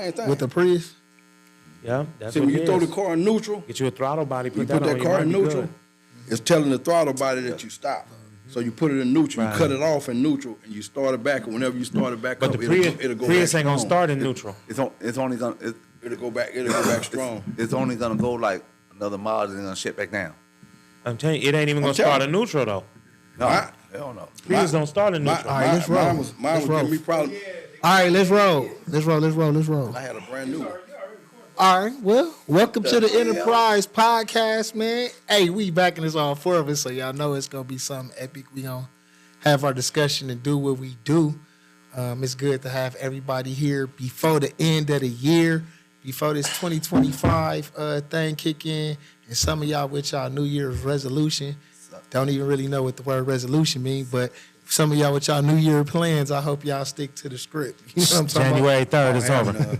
Same thing. With the Prius? Yeah, that's See, what when it you throw is. the car in neutral, Get you a throttle body, you put put that that on, car in you might be neutral, good. it's telling the throttle body that you stop. So you put it in neutral, Right. you cut it off in neutral, and you start it back. And whenever you start it back But up, the it'll go Prius back ain't gonna strong. start in neutral. It's only gonna It'll go back strong. it's only gonna go like another mile and then gonna shit back down. I'm telling you, it ain't even gonna telling start in neutral though. No, My- hell no. Prius don't start in neutral. All right, let's roll. Mine was Let's roll. giving me problems. All right, let's roll. Let's roll. I had a brand new one. All right, well, welcome to the Enterprise Podcast, man. Hey, we backing this all four of us, so y'all know it's going to be something epic. We going to have our discussion and do what we do. It's good to have everybody here before the end of the year, before this 2025 thing kick in, and some of y'all with y'all New Year's resolution. Don't even really know what the word resolution means, but some of y'all with y'all New Year plans, I hope y'all stick to the script. You know what I'm talking January about? 3rd is over.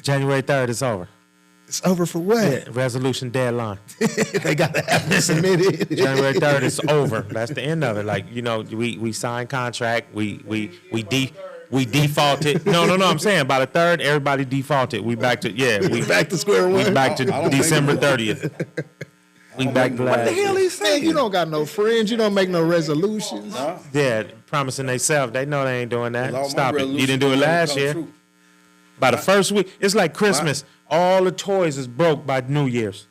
January 3rd is over. It's over for what? Yeah, resolution deadline. They got to have this submitted. January 3rd is over. That's the end of it. Like, you know, we signed contract. We defaulted. No. I'm saying by the 3rd, everybody defaulted. We back to we Back to square one. we back to I don't December think 30th. We back to What last the hell year. he saying? Man, you don't got no friends. You don't make no resolutions. Yeah, promising themselves. They know they ain't doing All that. my Stop it. You resolutions didn't do it don't last come year. true. By the first week, it's like Christmas. All the toys is broke by New Year's.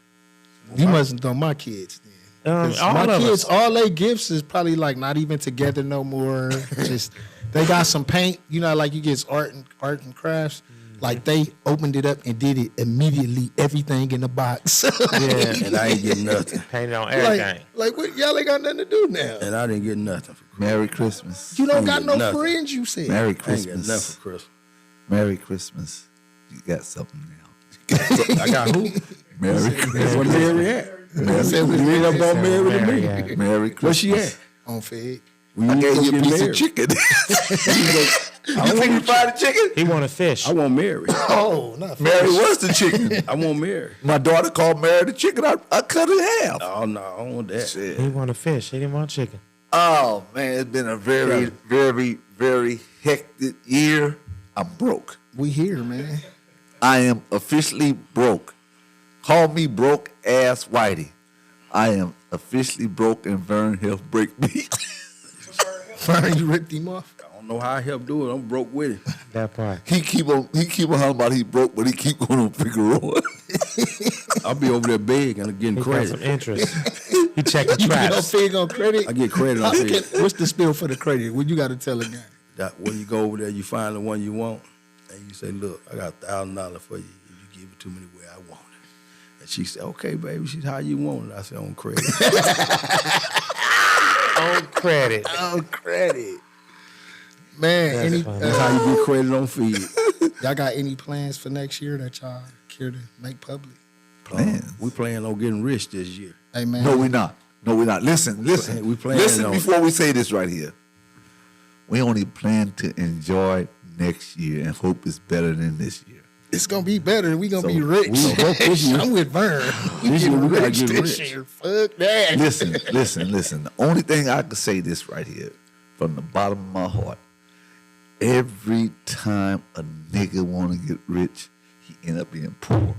You mustn't know my kids then. 'Cause All my of kids, us. all their gifts is probably like not even together no more. Just they got some paint. You know, like you get art and crafts. Like they opened it up and did it immediately. Everything in the box. Yeah, And I ain't getting nothing. painted on everything. like what? Y'all ain't got nothing to do now. And I didn't get nothing for Christmas. Merry Christmas. You don't ain't got get no nothing. friends. You said. Merry I ain't getting nothing Christmas. for Christmas. Merry Christmas. You got something now. I got who? Merry Where Christmas. Mary at? You ain't up on Mary with Mary, me. yeah. Merry Christmas. Where she at? On Fed. I gave you a piece married. of chicken. I You think you fried the chicken? He want to fish. want Mary. Oh, not Mary was the chicken. I want Mary. My daughter called Mary the chicken. I cut it in half. Oh no, I don't want that. Shit. He want to fish. He didn't want chicken. Oh man, it's been a very, very, very hectic year. I'm broke. We here, man. I am officially broke. Call me broke ass Whitey. I am officially broke and Vern helped break me. Fern, you ripped him off. I don't know how I help do it. I'm broke with it. That part. he keep on hollering about he broke, but he keep going on Figueroa. I'll be over there big and getting He got credit. some interest. He checking You get no traps. fig on credit. I get credit on it. What's the spill for the credit? What you got to tell a guy? That when you go over there, you find the one you want, and you say, "Look, I got $1,000 for you. If you give it to me the way I want it." And she said, "Okay, baby." She said, "How you want it?" I said, "On credit." On credit. Oh, credit. Man, That's any, funny. That's how you get credit on feed. y'all got any plans for next year that y'all care to make public? Plans? We plan on getting rich this year. Hey, man. No, we're not. No, we're not. Listen. We playing Listen on- before we say this right here. We only plan to enjoy next year and hope it's better than this year. It's going to be better. We're going to So, be rich. we broke this year. I'm with Vern. We This year getting we gotta rich get this rich. year. Fuck that. Listen. The only thing I can say this right here, from the bottom of my heart, every time a nigga want to get rich, he end up being poor.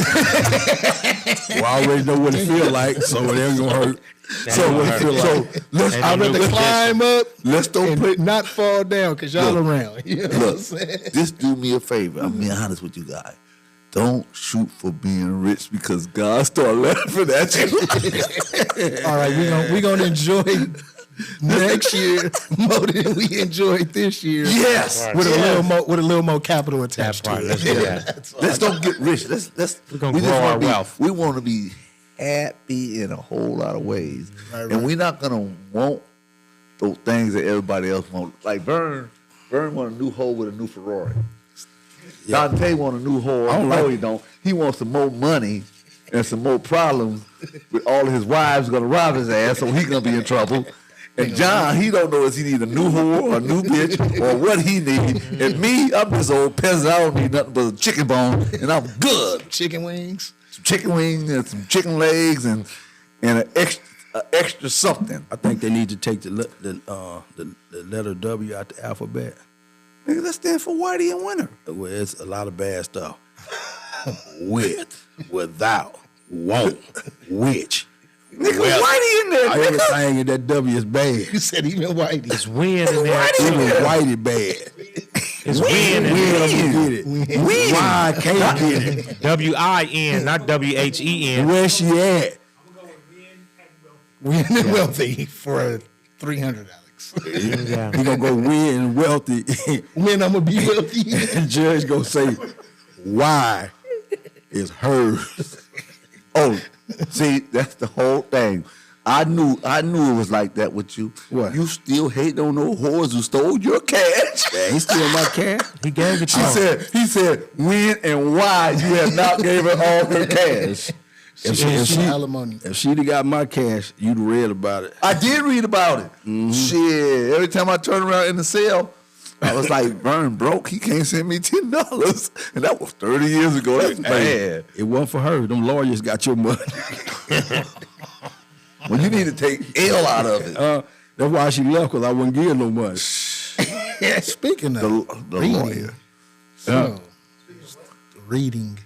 Well, I already know what it feel like, so it ain't gonna hurt. So gonna hurt. let's Ain't I'd no rather new climb up let's don't and put not fall down because y'all Look. around. You know what I'm look. saying? Just do me a favor. I'm being honest with you guys. Don't shoot for being rich because God start laughing at you. All right, we gonna enjoy next year more than we enjoyed this year. Yes. Right. with a little more capital attached That part. to it. Let's do that. Let's don't get rich. Let's We're gonna we just grow wanna our be- wealth. We want to be happy in a whole lot of ways, Right. and we're not gonna want those things that everybody else wants. Like Vern want a new hoe with a new Ferrari. Dante want a new hoe. I don't No, like he don't. He wants some more money and some more problems. With all of his wives gonna rob his ass, so he gonna be in trouble. And John, he don't know if he need a new whore or a new bitch or what he need. And me, I'm this old peasant. I don't need nothing but a chicken bone, and I'm good. Chicken wings. Some chicken wings and some chicken legs and an extra something. I think they need to take the letter W out the alphabet. Nigga, that stands for whitey and winter. Well, it's a lot of bad stuff. With, without, won't, which. Nigga, Well, whitey in there, nigga. everything in that W is bad. You said even whitey. It's wind in there. Even whitey bad. It's wind in When there. I'm gonna get it? Why I can't get it? W-I-N, not W-H-E-N. Where she at? Win and wealthy for $300, Alex. Yeah. He gonna go win and wealthy. When I'm gonna be wealthy. And judge gonna say, why is hers? Oh, see, that's the whole thing. I knew it was like that with you. What? You still hate on those whores who stole your cash. That ain't still my cash. He gave it to He said, when and why you have not gave her all her cash. She alimony. If she'd have got my cash, you'd read about it. I did read about it. Mm-hmm. Shit, every time I turn around in the cell, I was like, Vern broke. He can't send me $10. And that was 30 years ago. That's bad. It wasn't for her. Them lawyers got your money. Well, you need to take L out of it. That's why she left, because I wouldn't give her no money. Speaking of The reading, lawyer. so, reading,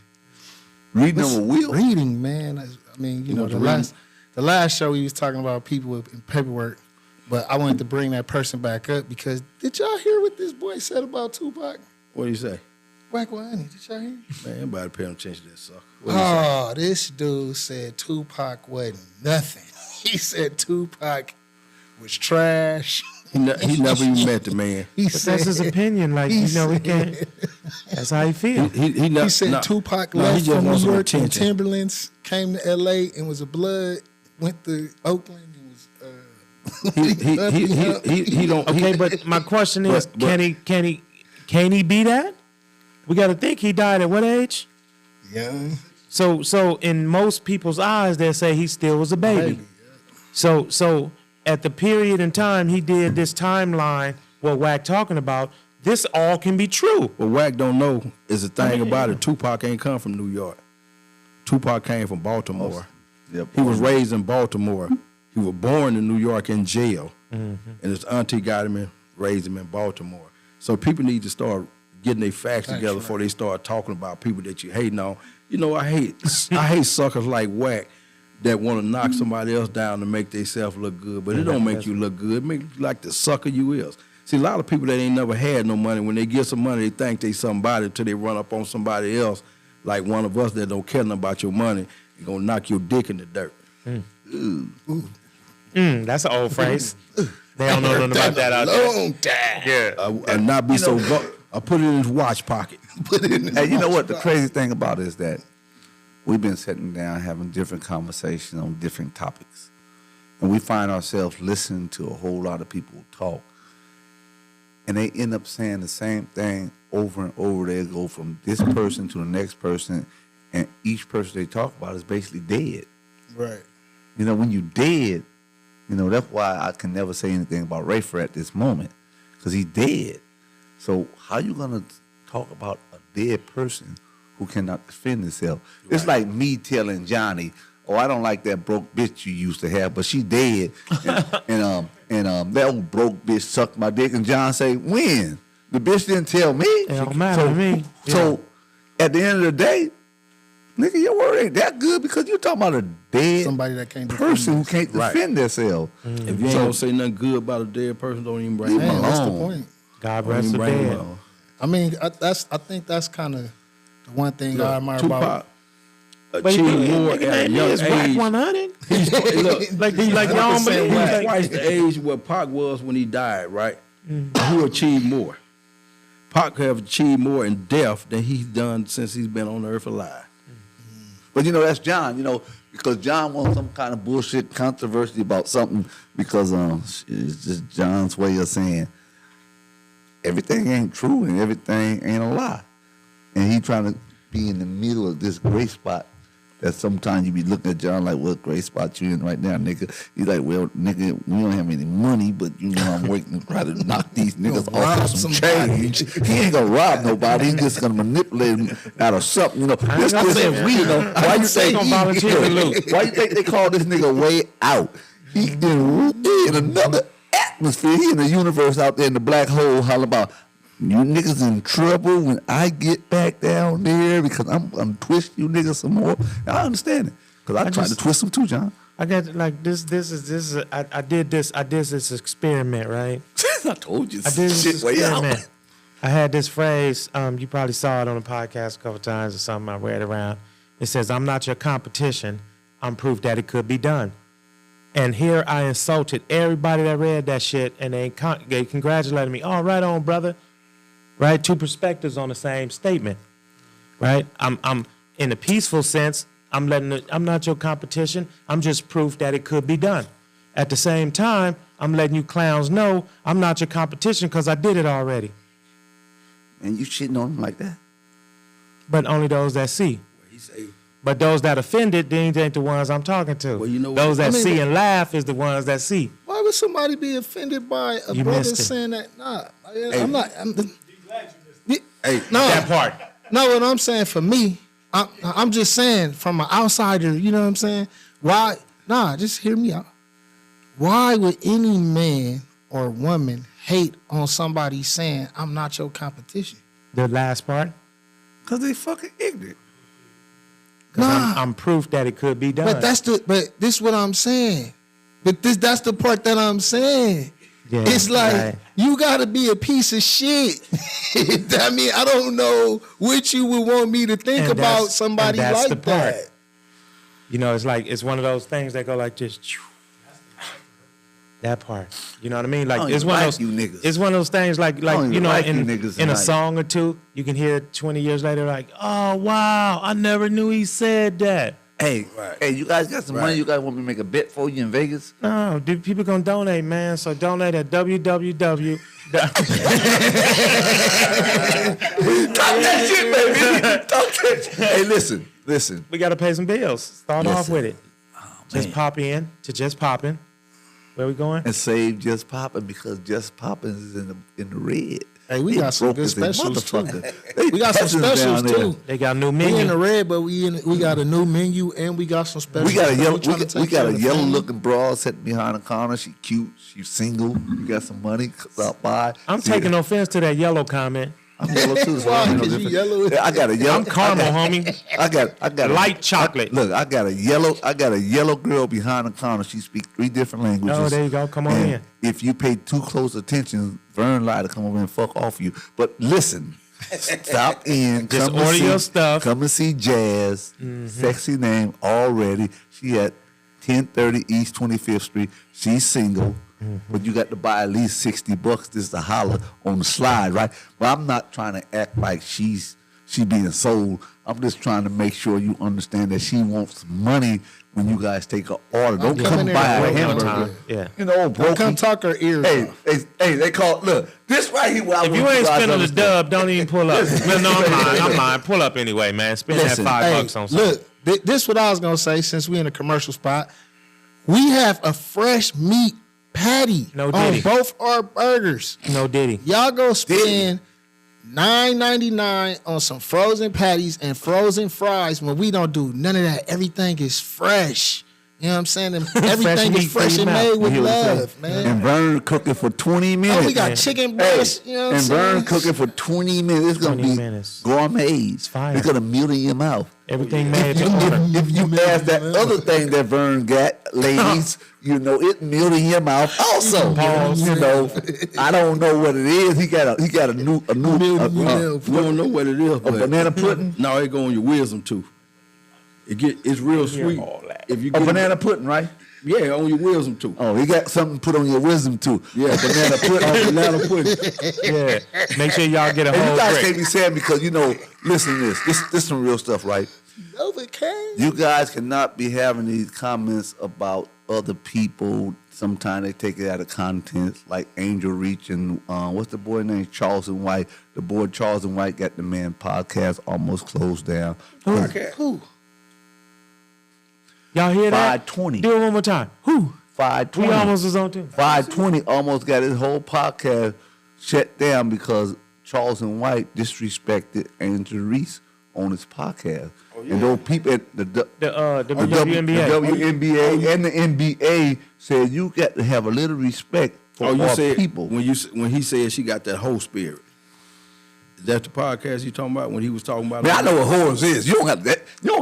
Reading them a will. reading, man. I mean, you know, the last show we was talking about people in paperwork, but I wanted to bring that person back up because did y'all hear what this boy said about Tupac? What do you say? Whack Wani, did y'all hear? Man, anybody pay no attention to that sucker. What do you say? Oh, this dude said Tupac wasn't nothing. He said Tupac was trash. He never even met the man. He But that's his opinion. Like, you know, we can't. That's how he feel. He said Tupac he left just from New wants some York in attention. Timberlands, came to L.A. and was a blood, went to Oakland and was. He don't. Okay, but my question is, But- can he be that? We got to think he died at what age? Young. So in most people's eyes, they say he still was a baby. So at the period in time he did this timeline, what Wack talking about, this all can be true. What Wack don't know is the thing about it. Tupac ain't come from New York. Tupac came from Baltimore. Yep. He was raised in Baltimore. He was born in New York in jail, and his auntie got him and raised him in Baltimore. So people need to start getting their facts together before they start talking about people that you hating on. You know, I hate suckers like Wack that want to knock somebody else down to make themselves look good, but it don't make you look good. It make you like the sucker you is. See, a lot of people that ain't never had no money, when they get some money, they think they somebody until they run up on somebody else, like one of us that don't care nothing about your money, and gonna knock your dick in the dirt. That's an old phrase. They don't know nothing about that out there. Long time. Yeah. And not be so. I put it in his watch pocket. And you know what? The crazy thing about it is that we've been sitting down having different conversations on different topics. And we find ourselves listening to a whole lot of people talk. And they end up saying the same thing over and over. They go from this person to the next person, and each person they talk about is basically dead. Right. You know, when you dead, you know, that's why I can never say anything about Rafer at this moment, because he's dead. So how you going to talk about a dead person who cannot defend himself? Right. It's like me telling Johnny, oh, I don't like that broke bitch you used to have, but she dead. and that old broke bitch sucked my dick. And John say, when? The bitch didn't tell me. It don't matter to me. So at the end of the day, nigga, your word ain't that good because you're talking about a dead Somebody that can't person who can't defend themselves. If you ain't gonna say nothing good about a dead person, don't even bring Leave it him up. Man, that's the alone. point. God Don't rest even the bring it dead. up. I mean, I think that's kind of the one thing I admire about. Tupac But achieved more at a young is Wack age. 100. Look, Like y'all don't believe. He's Like, twice the age what Pac was when he died, right? Who achieved more? Pac have achieved more in death than he's done since he's been on earth alive. But you know, that's John, you know, because John wants some kind of bullshit controversy about something because it's just John's way of saying everything ain't true and everything ain't a lie. And he trying to be in the middle of this gray spot that sometimes you be looking at John like, what gray spot you in right now, nigga? He's like, well, nigga, we don't have any money, but you know I'm waiting to try to knock these niggas off of some change. He ain't gonna rob nobody. He's just gonna manipulate them out of something. You know, this is we, you know. Why you think gonna volunteer to loot? why you think they call this nigga way out? He in another atmosphere. He in the universe out there in the black hole, holler about You niggas in trouble when I get back down there because I'm gonna twist you niggas some more. I understand it because I tried to twist them too, John. I got like this. I did this experiment, right? I told you. I did this shit way out. experiment. I had this phrase. You probably saw it on the podcast a couple times or something. I read around. It says, "I'm not your competition. I'm proof that it could be done." And here I insulted everybody that read that shit, and they congratulated me. Oh, right on, brother. Right, two perspectives on the same statement. Right, I'm in a peaceful sense. I'm not your competition. I'm just proof that it could be done. At the same time, I'm letting you clowns know I'm not your competition because I did it already. And you shitting on them like that? But only those that see. He say, But those that offended, they ain't the ones I'm talking to. Well, you know what? Those that I mean, see and laugh is the ones that see. Why would somebody be offended by a You brother missed it. saying that? Nah, I'm not. hey, No, That part. no. What I'm saying for me, I'm just saying from an outsider. You know what I'm saying? Why? Nah, just hear me out. Why would any man or woman hate on somebody saying I'm not your competition? The last part. Because they fucking ignorant. 'Cause Nah. I'm proof that it could be done. But this is what I'm saying. But that's the part that I'm saying. Yeah, It's like right. you gotta be a piece of shit. I mean, I don't know what you would want me to think And about that's- somebody and that's the like part. that. You know, it's like it's one of those things that go like this. That part. You know what I mean? Like I don't it's even one like of those. you niggas. It's one of those things like don't you even know like you in niggas in a tonight. song or two, you can hear it 20 years later like, oh wow, I never knew he said that. Hey, Right. hey, you guys got some money? Right. You guys want me to make a bet for you in Vegas? No, dude, people gonna donate, man. So donate at www. Talk that shit, baby. Talk that shit. Hey, listen. We gotta pay some bills. Start off Listen. with it. Just man. pop in to just popping. Where we going? And save Just Poppin' because Just Poppin' is in the red. Hey, we They got some broke good as a specials too. motherfucker. They We got some peasants specials down there. too. They got a new We in the menu. red, but we got a new menu and we got some specials. We got a yellow. trying to We take got care a of the yellow family. looking broad sitting behind the counter. She cute. She single. You got some money. Stop by. I'm See, taking offense to that yellow comment. I'm yellow too. So Why? I'm no 'Cause you different. yellow? Yeah, I got a yellow. I'm caramel, homie. I got Light chocolate. Look, I got a yellow girl behind the counter. She speaks 3 different languages. Oh, there you go. Come on And in. If you pay too close attention, Vern lied to come over and fuck off you. But listen, stop in. Just come and order see- your stuff. Come and see Jazz. Sexy name already. She at 1030 East 25th Street. She's single. But you got to buy at least $60 just to holler on the slide, right? But I'm not trying to act like she being sold. I'm just trying to make sure you understand that she wants money when you guys take her order. Don't come come in there buy and a wait on hamburger. time. Yeah. You know, Don't broke. come tuck her ears off. Hey, they call look this right here. Where I If you want ain't guys to spending the understand. dub, don't even pull up. No, I'm lying. Pull up anyway, man. Spend Listen, that Hey, $5 on something. look, this what I was gonna say. Since we in a commercial spot, we have a fresh meat patty No on diddy. both our burgers. No Diddy. Y'all go spend $9.99 on some frozen patties and frozen fries when we don't do none of that. Everything is fresh. You know what I'm saying? And everything meat is for fresh your and mouth. made with You hear what I'm love, saying? man. And Vern cooking for 20 minutes. Oh, we got man. chicken Hey, breast. You know what I'm and Vern saying? cooking for 20 minutes. It's gonna 20 be minutes. gourmet. It's fire. It's gonna melt in your mouth. Everything made to order. If you ask that other thing that Vern got, ladies, you know it melt in your mouth also. Pause. You know, I don't know what it is. He got a new we don't know what it is, a but banana pudding. no, it go on your wisdom tooth. It's real sweet. all that. If you A get banana pudding, right? yeah, on your wisdom tooth. Oh, he got something put on your wisdom too. Yeah, banana pudding. banana pudding. Yeah. Make sure y'all get a And you whole guys brick. can't be saying because you know, listen to this. This some real stuff, right? Novocaine. You guys cannot be having these comments about other people. Sometimes they take it out of context, like Angel Reach and what's the boy named Charleston White. The boy Charleston White got the Man podcast almost closed down. Who? Y'all hear that? 520. Do it one more time. Who? We 520. almost was on too. 520 almost got his whole podcast shut down because Charleston White disrespected Angel Reese on his podcast. And those people at the The The WNBA. WNBA and the NBA said you got to have a little respect for Oh, you our said people. when he said she got that whole spirit. That's the podcast you talking about when he was talking about? Man, I know what whores is. You don't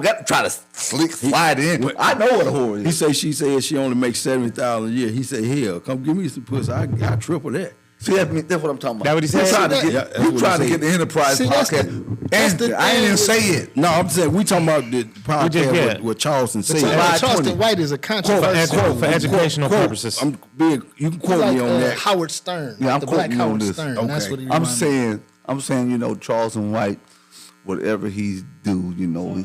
got to try to slide in. I know what a whore is. She said she only makes $70,000 a year. He said, hell, come give me some pussy. I triple that. See, that's what I'm talking about. That what he said? You trying to get the Enterprise podcast. And I ain't even say it. No, I'm saying we talking about the podcast what Charleston said. Charleston White is a controversial for educational purposes. You can quote me on that. Howard Stern. Yeah, I'm the Black quoting you on Howard this. Stern. Okay. That's what he I'm saying, you know, Charleston White, whatever he's do, you know,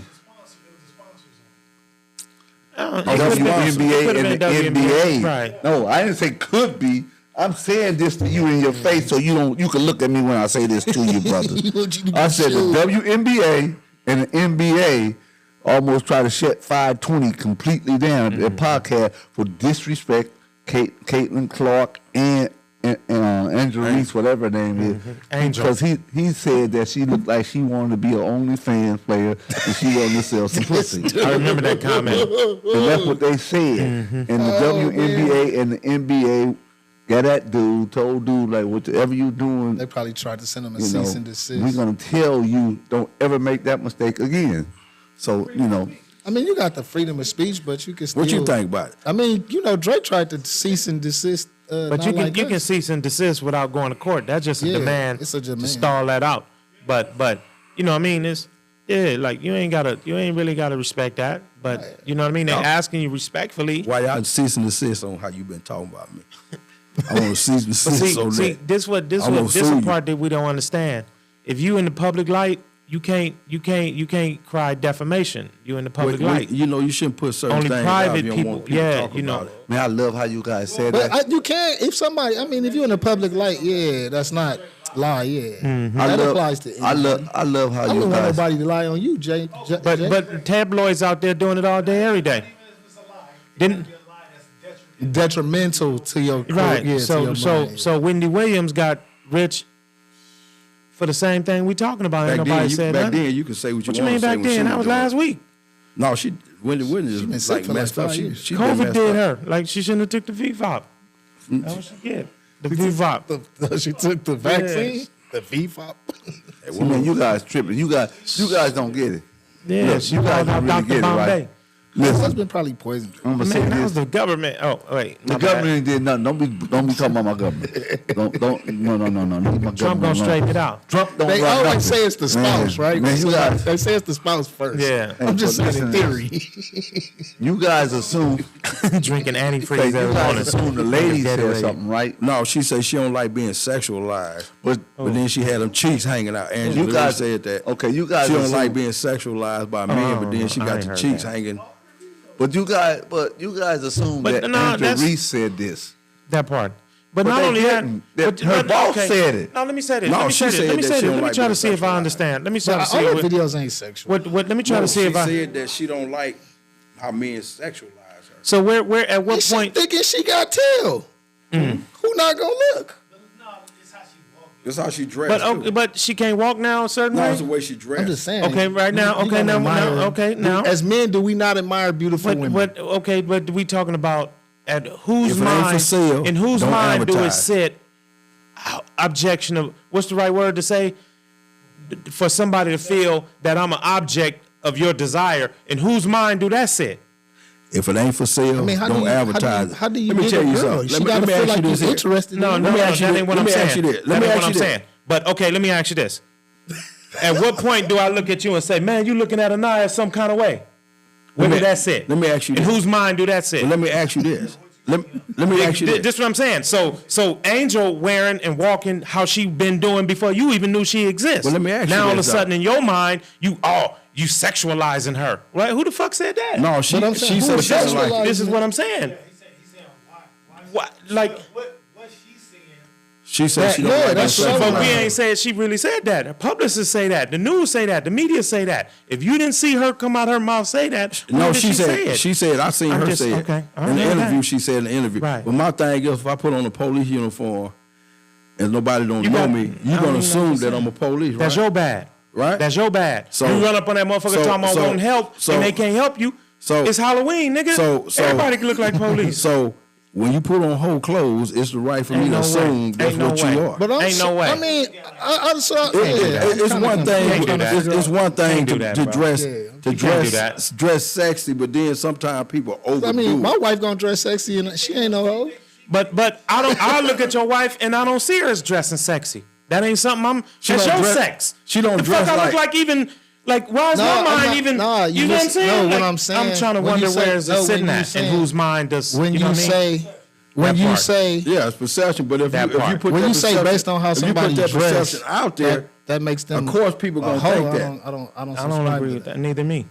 WNBA and the NBA. Right. No, I didn't say could be. I'm saying this to you in your face so you can look at me when I say this to you, brother. I said the WNBA and the NBA almost try to shut 520 completely down their podcast for disrespect Caitlin Clark and Angela Reese, whatever her name is. Angel. Because he said that she looked like she wanted to be an OnlyFans player and she wanted to sell some pussy. I remember that comment. And that's what they said. And the WNBA and the NBA got that dude, told dude, like, whatever you doing, They probably tried to send him a you cease know, and desist. we're going to tell you, don't ever make that mistake again. So, you know. I mean, you got the freedom of speech, but you can still. What you think about it? I mean, you know, Drake tried to cease and desist. But you can cease and desist without going to court. That's just a demand it's a demand. to stall that out. But you know what I mean? It's like you ain't really gotta respect that. But you know what I mean? They're asking you respectfully. Why y'all cease and desist on how you been talking about me? I want to cease and desist on See, that. this is the part that we don't understand. If you in the public light, you can't cry defamation. You in the public light. You know, you shouldn't put certain Only things private out if you don't people. want people Yeah, talking you know. about it. Man, I love how you guys said But that. you can't. If somebody, I mean, if you're in the public light, yeah, that's not lie. Yeah, Mm-hmm. that applies to. I love how I you don't want guys. nobody to lie on you, Jay. But tabloids out there doing it all day, every day. Didn't detrimental to your right? Yeah, to your brand. So Wendy Williams got rich for the same thing we talking about. Ain't nobody said back nothing. then you could say what you What you want mean to say. back when she then? That was doing last it. week. No, Wendy Williams been is sick like for like messed up. 5 She years. been COVID messed did up. her. Like she shouldn't have took the VFOP. That's what she get. The VFOP. She took the vaccine, the VFOP. See, man, you guys tripping. You guys don't get it. Yeah, Look, she you guys called out don't really Dr. get it, right? Bombay. That's Listen, been probably poisoned. I'm gonna say Man, that this. was the government. Oh, wait. The my government bad. ain't did nothing. Don't be talking about my government. No. Leave my Trump government gonna alone. straighten it out. Trump don't They run always nothing. say it's the spouse, Man, right? Man, you guys, They say it's the spouse first. Yeah. I'm just But saying in listen, theory. you guys assume. Drinking You antifreeze every guys morning. assume the lady said Gatorade. something, right? No, she said she don't like being sexualized. But But then she had them cheeks hanging out. Angela you guys said that. Okay, you guys She don't assume- like being sexualized by men, but then she I got ain't the heard cheeks that. hanging. But you guys assume But that no, Angela that's- Reese said this. That part. But But not they only didn't. that, Her boss said it. No, let me say this. No, let me she say this. said Let me that say she this. don't Let me like try to being see if I sexualized. understand. Let me try to All see the what, videos ain't sexual. let me try to see she if I. said that she don't like how men sexualize her. So where at what She point? thinking she got tail. Who not gonna look? That's how she dressed. But too. but she can't walk now a certain No, way. it's the way she dressed. I'm just saying. Okay, right now. You Okay, gonna now. admire- Okay, now. As men, do we not admire beautiful women? But okay, but we talking about at whose If it ain't for mind? sale, in whose don't mind do it advertise. sit? Objection of what's the right word to say? For somebody to feel that I'm an object of your desire, in whose mind do that sit? If it ain't for sale, I mean, don't advertise. How do you Let me get tell a you girl? something. She Let me gotta feel ask like you you're this here. interested. No, in no, her. me no, ask you that this. ain't what Let I'm me saying. ask you this. Let That me ain't ask what I'm you this. saying. But okay, let me ask you this. At what point do I look at you and say, man, you looking at Anaya some kind of way? Where Let did me- that sit? let me ask you In this. whose mind do that sit? But let me ask you this. Let me ask you this. This is what I'm saying. So Angel wearing and walking how she been doing before you even knew she exists. Well, let me ask you now all of a this, sudden though. in your mind, you sexualizing her. Right? Who the fuck said that? No, she But I'm saying, she who said was she don't like. sexualized? This is what I'm saying. What? Like, What she's saying. She said she don't Yeah, like being that's so- but we sexualized. ain't said she really said that. Her publicists say that. The news say that. The media say that. If you didn't see her come out her mouth say that, No, where did she say said. it? She said. I seen I'm her just- say it okay, I in the remember interview. that. She said in the interview. Right. But my thing is, if I put on a police uniform and nobody don't You know got- me, I you don't gonna even know assume what that you're I'm a police, right? That's your bad. Right? That's your bad. So- you run up on that motherfucker so- talking about so- wanting help so- and they can't help you. so- It's Halloween, nigga. so- Everybody can look like police. So when you put on whole clothes, it's the right for me to assume that's what you are. But Ain't no way. I mean, It's one thing. It's one thing to dress sexy, but then sometimes people overdo. I mean, my it. wife gonna dress sexy, and she ain't no hoe. But I look at your wife and I don't see her as dressing sexy. That ain't something that's your sex. She don't the dress fuck I like. look like even. Like, why is my mind even? Nah, you know what I'm saying? No, like, what I'm saying. I'm trying to wonder where is it sitting at and whose mind does. When you know you say, when you say, Yeah, it's perception. But if you put when that you say perception- based on how if you somebody put that dress perception out there, that makes them. of course people gonna think that. I don't I don't subscribe agree to with that. Neither me.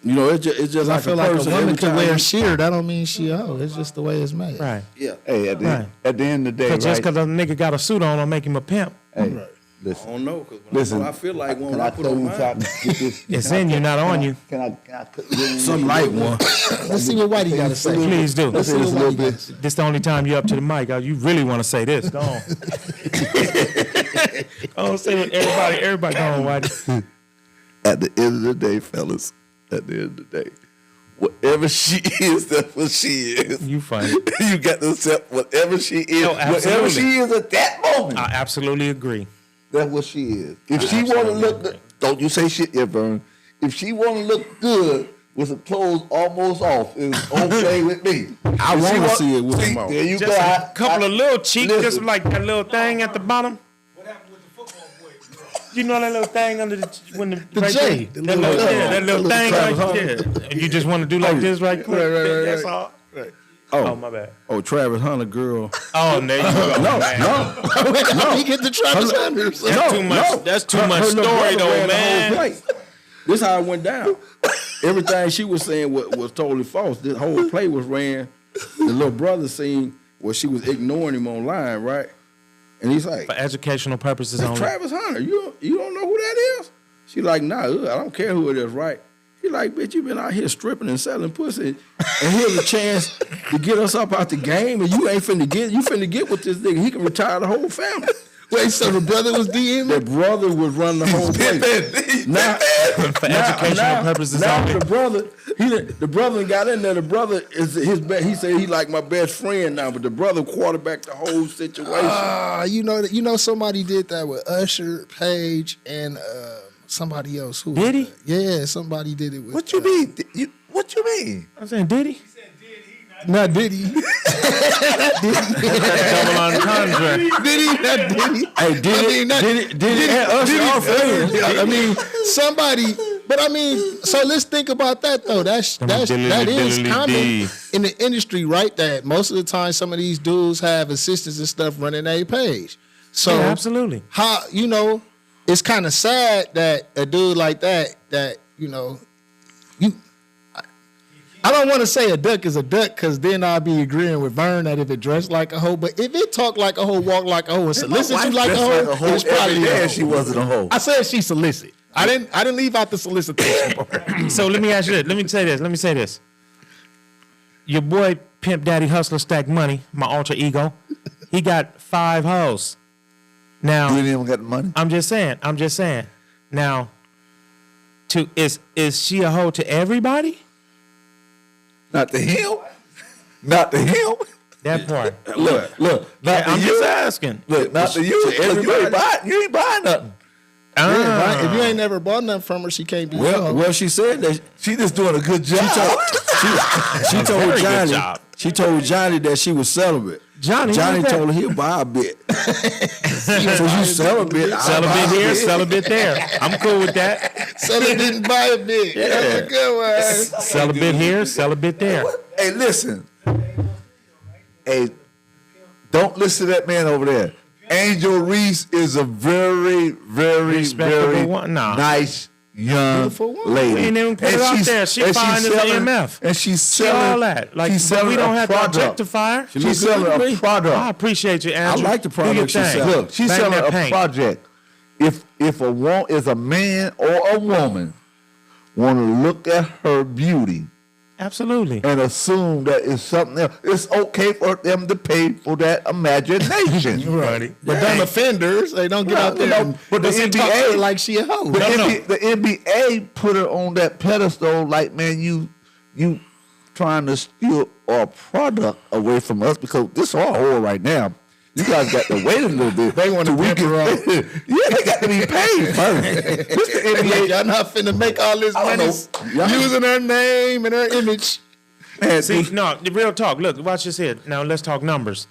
You know, it's just I like feel a like a person. woman every can time wear you- sheer. That don't mean she a hoe. It's just the way it's made. Right. Yeah. Hey, at Right. the end of the day, But just right? because a nigga got a suit on don't make him a pimp. Hey, I listen. don't know, because Listen, I feel like when Can I I put tell on you mine, something? It's in you, not on you. Can I get in some light one. Let's see what Whitey got to say. Please do. Let's see what Whitey got to say. This the only time you up to the mic. You really want to say this. Go on. Go say what everybody go on, Whitey. At the end of the day, fellas, at the end of the day, whatever she is, that's what she is. You funny. You got to accept whatever she is. No, Whatever absolutely. she is at that moment, I absolutely agree. that's what she is. If she want to look good, don't you say shit, Vern. If she want to look good with the clothes almost off, it's okay with me. I If she wanna want- see it with them off. There you Just go. a couple of little cheeks, listen. just like that little thing at the bottom. You know that little thing under the when the right J, there? the That little- little, yeah, that little thing Travis right there. And you just want to do like this right quick. That's all. Oh, my bad. Oh, Travis Hunter girl. Oh, there you go. No, man. no. He get the Travis Hunters. That's too much. That's too much Her little story, brother though, ran the whole man. play. This how it went down. Everything she was saying was totally false. This whole play was ran. The little brother seen where she was ignoring him online, right? And he's like, For educational purposes "That's only. Travis Hunter. You don't know who that is?" She like, "Nah, I don't care who it is, right?" He like, "Bitch, you been out here stripping and selling pussy, and here's a chance to get us up out the game, and you ain't finna get with this nigga. He can retire the whole family." Wait, so the brother was DMing? The brother was running the whole place. Now, For educational purposes now only. the brother got in there. The brother is his best. He said he like my best friend now, but the brother quarterbacked the whole situation. You know somebody did that with Usher, Paige, and somebody else. Who? Did he? Was that? Yeah, somebody did it with. What you mean? What you mean? I'm saying, did he? Not Diddy. Double entendre. Diddy, not Diddy. Hey, did it? And Usher are friends. I mean, somebody. But I mean, so let's think about that though. That is common in the industry, right? That most of the time, some of these dudes have assistants and stuff running their page. So Yeah, absolutely. How it's kind of sad that a dude like that I don't want to say a duck is a duck because then I'll be agreeing with Vern that if it dressed like a hoe, but if it talk like a hoe, walk like a hoe, and solicit you like a hoe, it's probably a hoe. She wasn't a hoe. I said she solicit. I didn't leave out the solicitation part. So let me ask you this. Let me say this. Your boy Pimp Daddy Hustler Stack Money, my alter ego, he got 5 hoes. Now You didn't even get the money. I'm just saying. Now, is she a hoe to everybody? Not to him. Not to him. That part. Look. Not to I'm you. just asking. Look, not to you. To everybody. You ain't buying nothing. Right? If you ain't never bought nothing from her, she can't be a hoe. Well, she said that She just doing a good job. she told very good Johnny. job. She told Johnny that she was celibate. Johnny told her he'll buy a bit. So you celibate. Sell a bit here, sell a bit there. I'm cool with that. So they didn't buy a bit. That's a good one. Sell a bit here, sell a bit there. Hey, listen. Hey, don't listen to that man over there. Angel Reese is a very, very, Respectable very one? Nah. nice young Beautiful woman. lady. We ain't even put it out there. She fine as an EMF. And she's She selling all that. Like, she's but selling we don't a have to product. objectify her. She She's look good selling to a me. product. I appreciate you, Andrew. I like the Do your product she thing. sells. Look, she's Bang selling that a paint. project. If a man or a woman want to look at her beauty Absolutely. and assume that it's something else, it's okay for them to pay for that imagination. Right. But them offenders, they don't get out there. And, But the talk to NBA her like she a hoe. The NBA put her on that pedestal, like, man, you trying to steal our product away from us because this is our whole right now. You guys got to wait a little bit. They want to pimp her up. Yeah, they got to be paid first. This the NBA. Y'all not finna make all this money using her name and her image. Man, See, no, the real talk. Look, watch this here. Now let's talk numbers.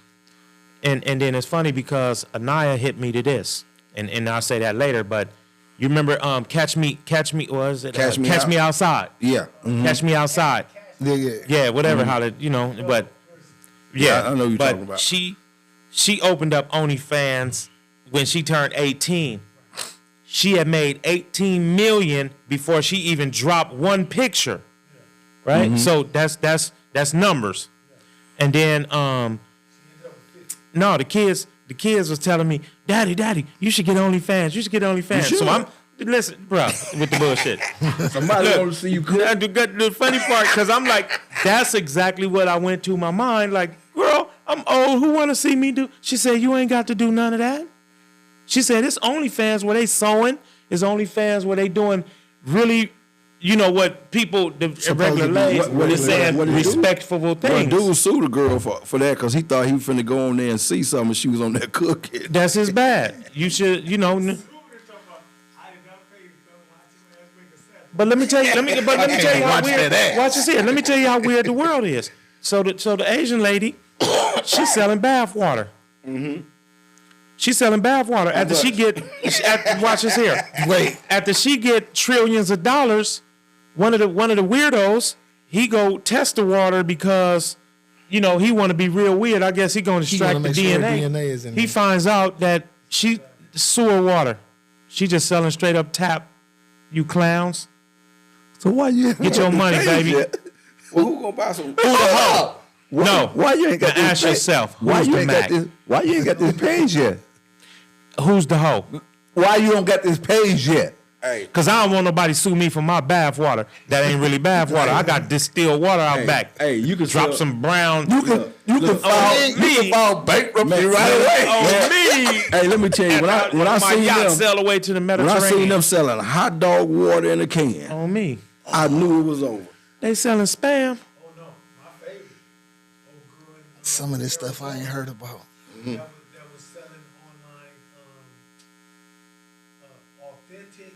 And then it's funny because Anaya hit me to this, and I'll say that later. But you remember, catch me, was it? Catch Me Catch Out. Me Outside. Yeah. Catch Me Outside. Yeah. Yeah, whatever. How to, but yeah, I know what you're but talking about. She opened up OnlyFans when she turned 18. She had made 18 million before she even dropped one picture. Right? Mm-hmm. So that's numbers. And then no, the kids was telling me, Daddy, you should get OnlyFans. You should get OnlyFans. You So should. I'm listen, bro, with the bullshit. Somebody Look, want to see you cook. the funny part, because I'm like, that's exactly what I went to my mind. Like, girl, I'm old. Who want to see me do? She said, you ain't got to do none of that. She said, it's OnlyFans where they sewing. It's OnlyFans where they doing really, what people, the regular ladies, what is saying what he do? respectful Well, things. dude sued a girl for that because he thought he was finna go on there and see something. She was on there cooking. That's his bad. You should, But let me tell you, let me tell you how weird. Watch this here. Let me tell you how weird the world is. So the Asian lady, she's selling bath water. Mm-hmm. She's selling bath water after she get. Watch this here. Wait. After she get trillions of dollars, one of the weirdos, he go test the water because, he want to be real weird. I guess he gonna extract the make sure her DNA. DNA is in He there. finds out that she sewer water. She just selling straight up tap. You clowns. So why you Get your money, baby. Well, who gonna buy some? No. Why you ain't got Now this ask page? yourself, Why who's you the ain't Mac? got this? Why you ain't got this page yet? Who's the hoe? Why you don't got this page yet? Hey, Because I don't want nobody sue me for my bath water. That ain't really bath water. I got distilled water out back. hey, you can Drop sell- some brown. You can file bankruptcy Man, right away. on me. Hey, let me tell you, when I my seen yacht them, sail away to the when I Mediterranean. seen them selling hot dog water in a can, On me. I knew it was over. They selling spam. Some of this stuff I ain't heard about. That was selling online authentic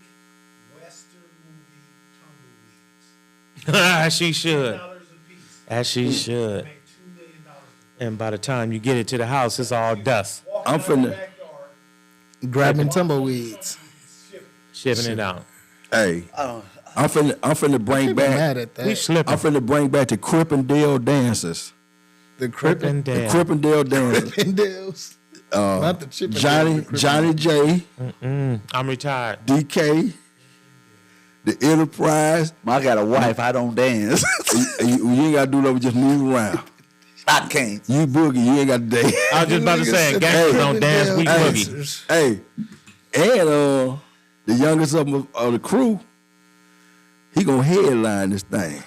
Western movie tumbleweeds. She should. $2 a piece. As she should. Make $2 million. And by the time you get it to the house, it's all dust. Walking I'm out the finna- backyard, Grabbing tumbleweeds. Shipping it out. Hey, I'm finna bring People mad back. at that. We slipping. I'm finna bring back the Crippendale dances. The Crippin' The down. Crippendale dances. Crippendales. Not the Chippendales. Johnny J, I'm retired. DK, the Enterprise. I got a wife. I don't dance. You ain't gotta do nothing, just move around. I can't. You boogie, you ain't got to dance. I was just about to say, gangsters don't dance, we boogie. Hey, and the youngest of the crew, he gonna headline this thing.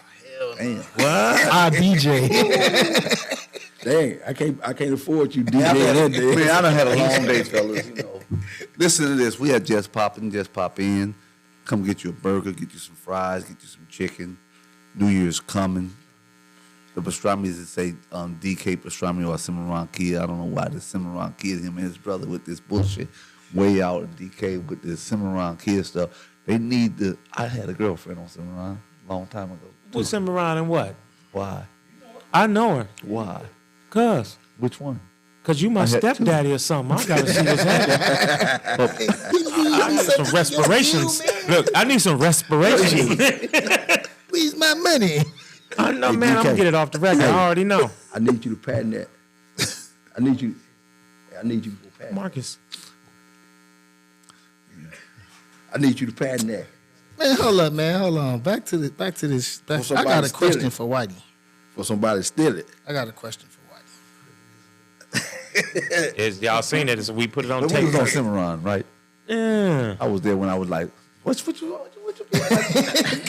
I DJ. Dang, I can't afford you DJing that day. Man, I done had a long day, fellas. Listen to this. We had Just Pop In. Come get you a burger, get you some fries, get you some chicken. New Year's coming. The pastrami's that say DK pastrami or Cimarron Kid. I don't know why the Cimarron Kid, him and his brother with this bullshit way out, and DK with this Cimarron Kid stuff. They need the. I had a girlfriend on Cimarron a long time ago. Who's Cimarron and what? Why? I know her. Why? Cuz Which one? you my I had two. stepdaddy or something. I gotta see what's happening. I need some respirations. Look, I need some respiration. Please my money. I know, Hey, man. I'm gonna DK. get it off the record. I already know. I need you to patent that. I need you to go patent. Marcus. I need you to patent that. Man, hold up, man. Hold on. Back to this. I somebody got a steal question it. for Whitey. For somebody to steal it. I got a question for Whitey. Y'all seen it? We put it on But we tape. was on Cimarron, right? Yeah. I was there when I was like, what you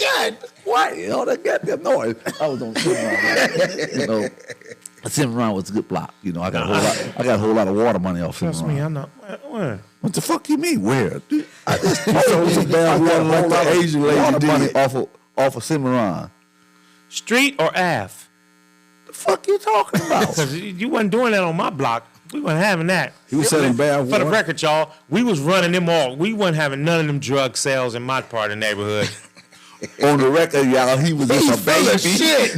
God, why? All that goddamn noise. I was on Cimarron. Cimarron was a good block. I got a whole lot of water money off Trust Cimarron. me, I know. Where? What the fuck you mean? Where? Dude, I just Sold some damn water like the Asian lady water money did. off of Cimarron. Street or Ave? fuck you talking about? Because you wasn't doing that on my block. We wasn't having that. He was selling bad For the water. record, y'all, we was running them all. We wasn't having none of them drug sales in my part of the neighborhood. On the record, y'all, he was just a full of baby. shit.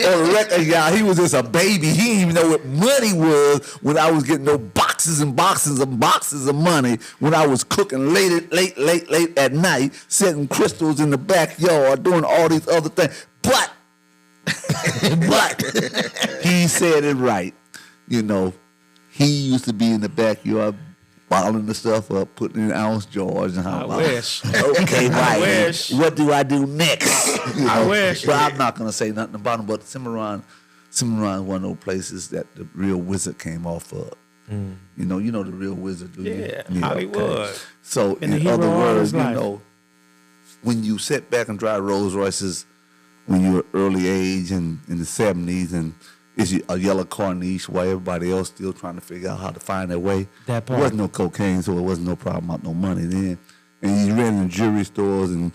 On the record, y'all, he was just a baby. He didn't even know what money was when I was getting no boxes and boxes and boxes of money when I was cooking late at night, setting crystals in the backyard, doing all these other things. But he said it right. You know, he used to be in the backyard bottling the stuff up, putting it in ounce jars. And how I wish. Okay, I right. wish. What do I do next? You I know? wish. But I'm not gonna say nothing about him. But Cimarron is one of those places that the real wizard came off of. You know the real wizard, do you? Yeah, Hollywood. So Been a in hero other all words, his you life. know, when you sit back and drive Rolls Royces when you were early age and in the 70s, and it's a yellow Corniche while everybody else still trying to figure out how to find their way. That There part. wasn't no cocaine, so it wasn't no problem about no money then. And you ran in jewelry stores and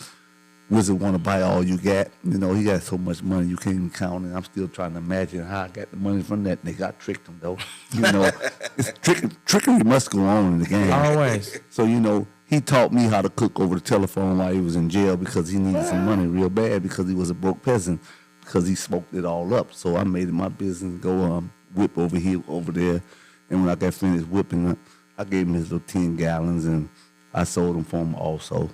Wizard want to buy all you got. You know, he got so much money you can't even count it. I'm still trying to imagine how I got the money from that nigga. I tricked him though. You know, trickery must go on in the game. Always. So, you know, he taught me how to cook over the telephone while he was in jail because he needed some money real bad because he was a broke peasant because he smoked it all up. So I made it my business go whip over here, over there. And when I got finished whipping, I gave him his little 10 gallons and I sold them for him also.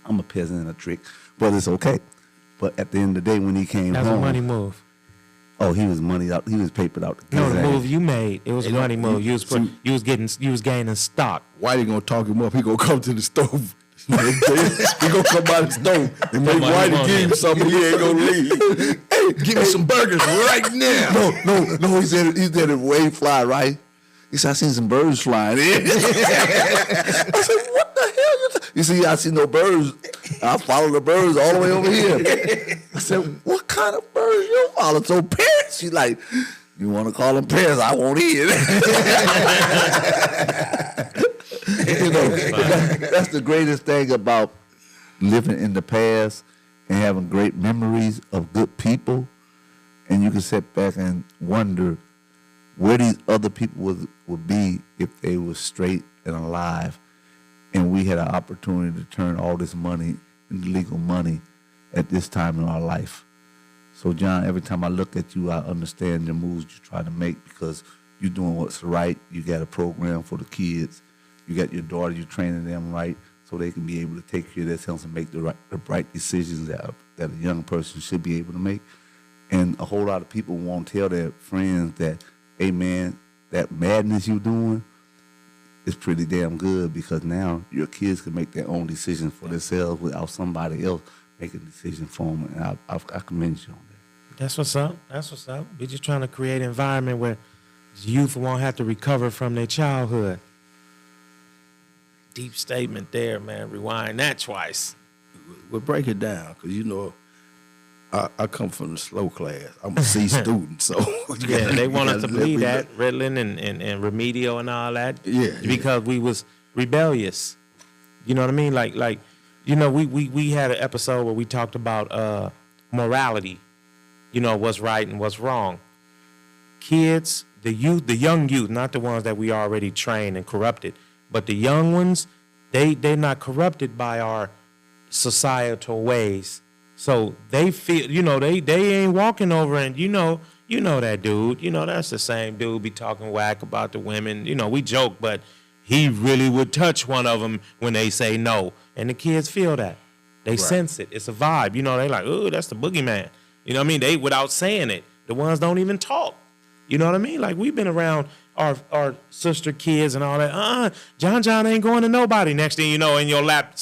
I'm a peasant and a trick, but it's okay. But at the end of the day, when he came That's home, a money move. oh, he was money out. He was papered out. No, His the ass. move you made, it was a money move. You was gaining stock. Whitey gonna talk him up. He gonna come to the stove. He gonna come by the stove and make Somebody Whitey want give him. him something. He ain't gonna leave. Hey, give me some burgers right now. No. He said it way fly right. He said I seen some birds flying in. I said what the hell? You see, I see no birds. I follow the birds all the way over here. I said what kind of birds you follow? So parrots? She's like, you want to call them parrots? I won't eat it. You know, that's the greatest thing about living in the past and having great memories of good people. And you can sit back and wonder where these other people would be if they were straight and alive. And we had an opportunity to turn all this money into legal money at this time in our life. So, John, every time I look at you, I understand the moves you try to make because you're doing what's right. You got a program for the kids. You got your daughter, you're training them right so they can be able to take care of themselves and make the right decisions that a young person should be able to make. And a whole lot of people won't tell their friends that, hey, man, that madness you're doing is pretty damn good because now your kids can make their own decisions for themselves without somebody else making a decision for them. And I commend you on that. That's what's up. We're just trying to create an environment where youth won't have to recover from their childhood. Deep statement there, man. Rewind that twice. We'll break it down because you know I come from the slow class. I'm a C student, so Yeah, they want us to believe that, Ritalin and remedial and all that. Yeah, Because we was rebellious. You know what I mean? Like, you know, we had an episode where we talked about morality. You know, what's right and what's wrong. Kids, the young youth, not the ones that we already trained and corrupted, but the young ones, they're not corrupted by our societal ways. So they feel, you know, they ain't walking over and you know that dude, you know, that's the same dude be talking whack about the women. You know, we joke, but he really would touch one of them when they say no. And the kids feel that. They sense it. It's a vibe. You know, they like, oh, that's the boogeyman. You know what I mean? They, without saying it, the ones don't even talk. You know what I mean? Like, we've been around our sister kids and all that. John ain't going to nobody. Next thing you know, in your lap,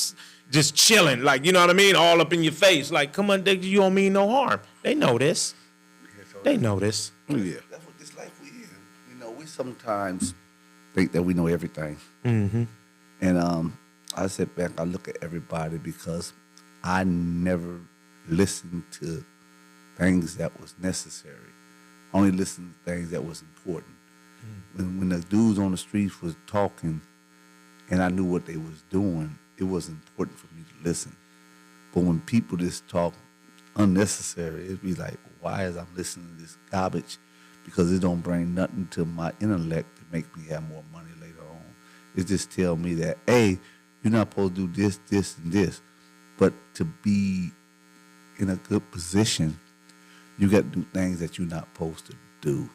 just chilling. Like, you know what I mean? All up in your face. Like, come on, you don't mean no harm. They know this. They know this. Yeah. That's what this life we in. You know, we sometimes think that we know everything. Mm-hmm. And I sit back, I look at everybody because I never listened to things that was necessary. I only listened to things that was important. When the dudes on the streets was talking and I knew what they was doing, it was important for me to listen. But when people just talk, unnecessary. It'd be like, why is I'm listening to this garbage? Because it don't bring nothing to my intellect to make me have more money later on. It just tell me that, hey, you're not supposed to do this, this, and this. But to be in a good position, you got to do things that you're not supposed to do.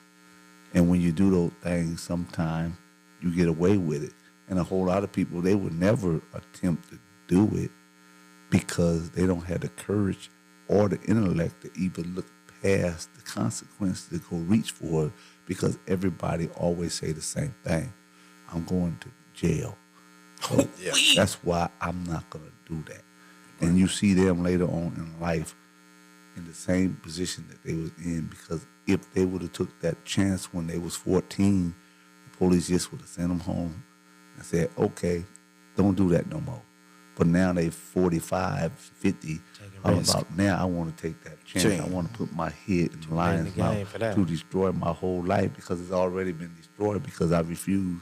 And when you do those things, sometimes you get away with it. And a whole lot of people, they would never attempt to do it because they don't have the courage or the intellect to even look past the consequences to go reach for it, because everybody always say the same thing. I'm going to jail. So that's why I'm not going to do that. And you see them later on in life in the same position that they was in, because if they would have took that chance when they was 14, the police just would have sent them home and said, okay, don't do that no more. But now they 45, 50, all about now I want to take that chance. I want to put my head in the lion's mouth to destroy my whole life, because it's already been destroyed because I refused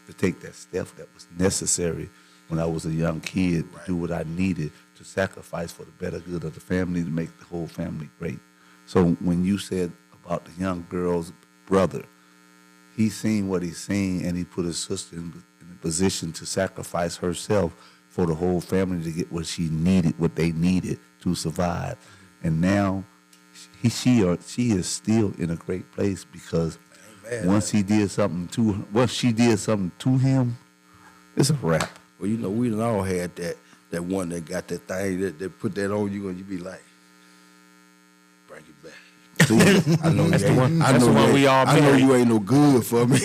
to take that step that was necessary when I was a young kid to do what I needed to sacrifice for the better good of the family, to make the whole family great. So when you said about the young girl's brother, he seen what he seen, and he put his sister in a position to sacrifice herself for the whole family to get what she needed, what they needed to survive. And now she is still in a great place, because once she did something to him, it's a wrap. Well, you know, we done all had that one that got that thing that put that on you, and you be like, bring it back. See, I know That's you the ain't- one- I that's know the one you we ain't- all I know married. you ain't no good for me,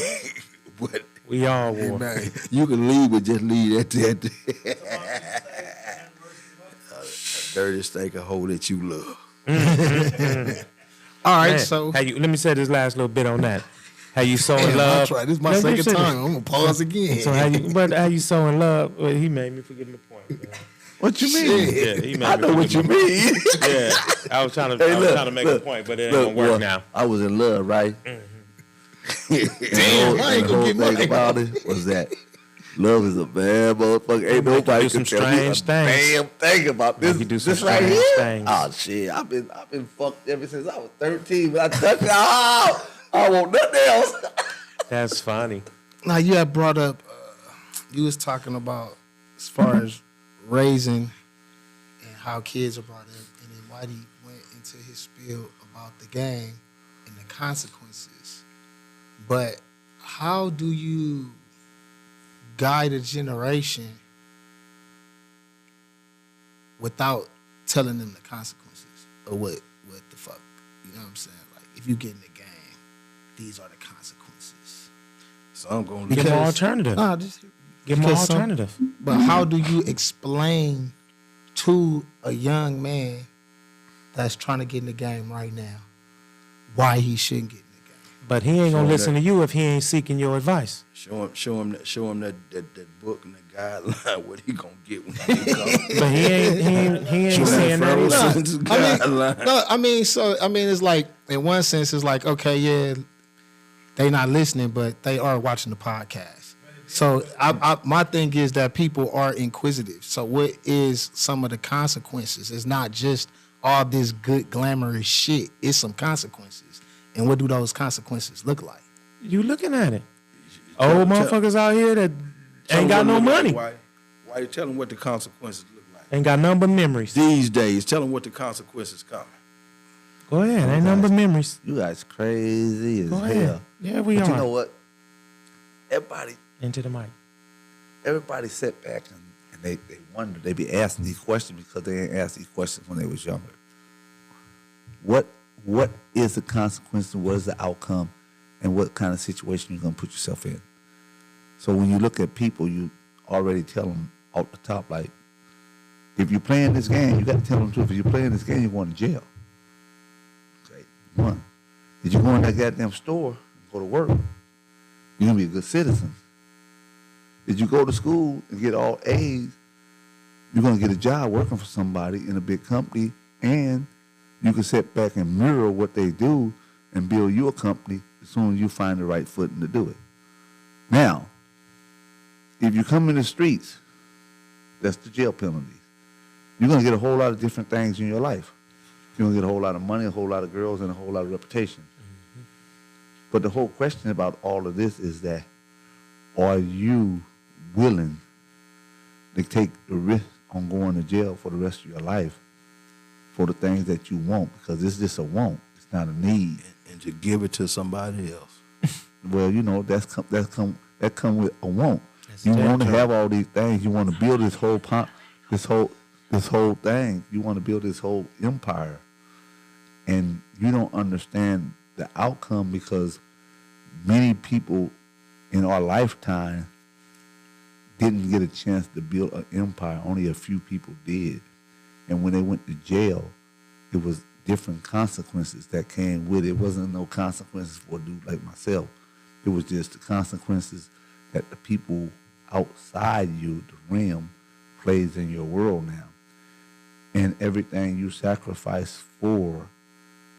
but We all wore. man, you can leave, but just leave that dirty stinker hole that you love. All right, Man, so let me say this last little bit on that. How you so in damn, love? I tried. This is my No, you second said it. time. I'm gonna pause again. So how you so in love? Well, he made me forget my point. Man. What you mean? Yeah, he made I me know what you forget my mean. point. Yeah, I was trying Hey, look, to make a point, but it ain't look, gonna work boy, now. I was in love, right? Damn, I ain't the gonna whole get thing mine. about it was that love is a bad motherfucker. Ain't Make you nobody do some can tell me a strange things. damn thing about this. Make you do some This right strange here. things. Oh shit, I've been fucked ever since I was 13. When I touched it, I want nothing else. That's funny. Now you had brought up, you was talking about as far as raising and how kids are brought up, and then Whitey went into his spiel about the game and the consequences. But how do you guide a generation without telling them the consequences or what the fuck? You know what I'm saying? Like, if you get in the game, these are the consequences. So I'm gonna Give leave. them an Because- alternative. Nah, just Give them an because some- alternative. But how do you explain to a young man that's trying to get in the game right now why he shouldn't get in the game? But he ain't Show gonna him listen that. to you if he ain't seeking your advice. Show him that book and the guideline what he gonna get when he comes. But he ain't saying that Federal either. sentence I guideline. mean, no, I mean, it's like, in one sense, it's like, okay, yeah, they not listening, but they are watching the podcast. So my thing is that people are inquisitive. So what is some of the consequences? It's not just all this good glamorous shit. It's some consequences. And what do those consequences look like? You looking at it. Old motherfuckers out here that ain't got no money. Why you tell them what the consequences look like? Ain't got none but memories. These days, tell them what the consequences coming. Go ahead. Ain't none but memories. You guys crazy as Go hell. ahead. Yeah, we But are. you know what? Into the mic. Everybody sit back and they wonder. They be asking these questions because they ain't asked these questions when they was younger. What is the consequence and what is the outcome, and what kind of situation you're gonna put yourself in? So when you look at people, you already tell them off the top, like, if you're playing this game, you got to tell them the truth. If you're playing this game, you're going to jail. Okay, one. If you go in that goddamn store and go to work, you're gonna be a good citizen. If you go to school and get all A's, you're gonna get a job working for somebody in a big company, and you can sit back and mirror what they do and build your company as soon as you find the right footing to do it. Now, if you come in the streets, that's the jail penalties. You're gonna get a whole lot of different things in your life. You're gonna get a whole lot of money, a whole lot of girls, and a whole lot of reputation. But the whole question about all of this is that, are you willing to take the risk on going to jail for the rest of your life for the things that you want? Because it's just a want. It's not a need. And to give it to somebody else. Well, you know, that come with a want. That's You want to territory. have all these things. You want to build this whole thing. You want to build this whole empire, and you don't understand the outcome because many people in our lifetime didn't get a chance to build an empire. Only a few people did, and when they went to jail, it was different consequences that came with it. It wasn't no consequences for a dude like myself. It was just the consequences that the people outside you, the realm, plays in your world now. And everything you sacrifice for,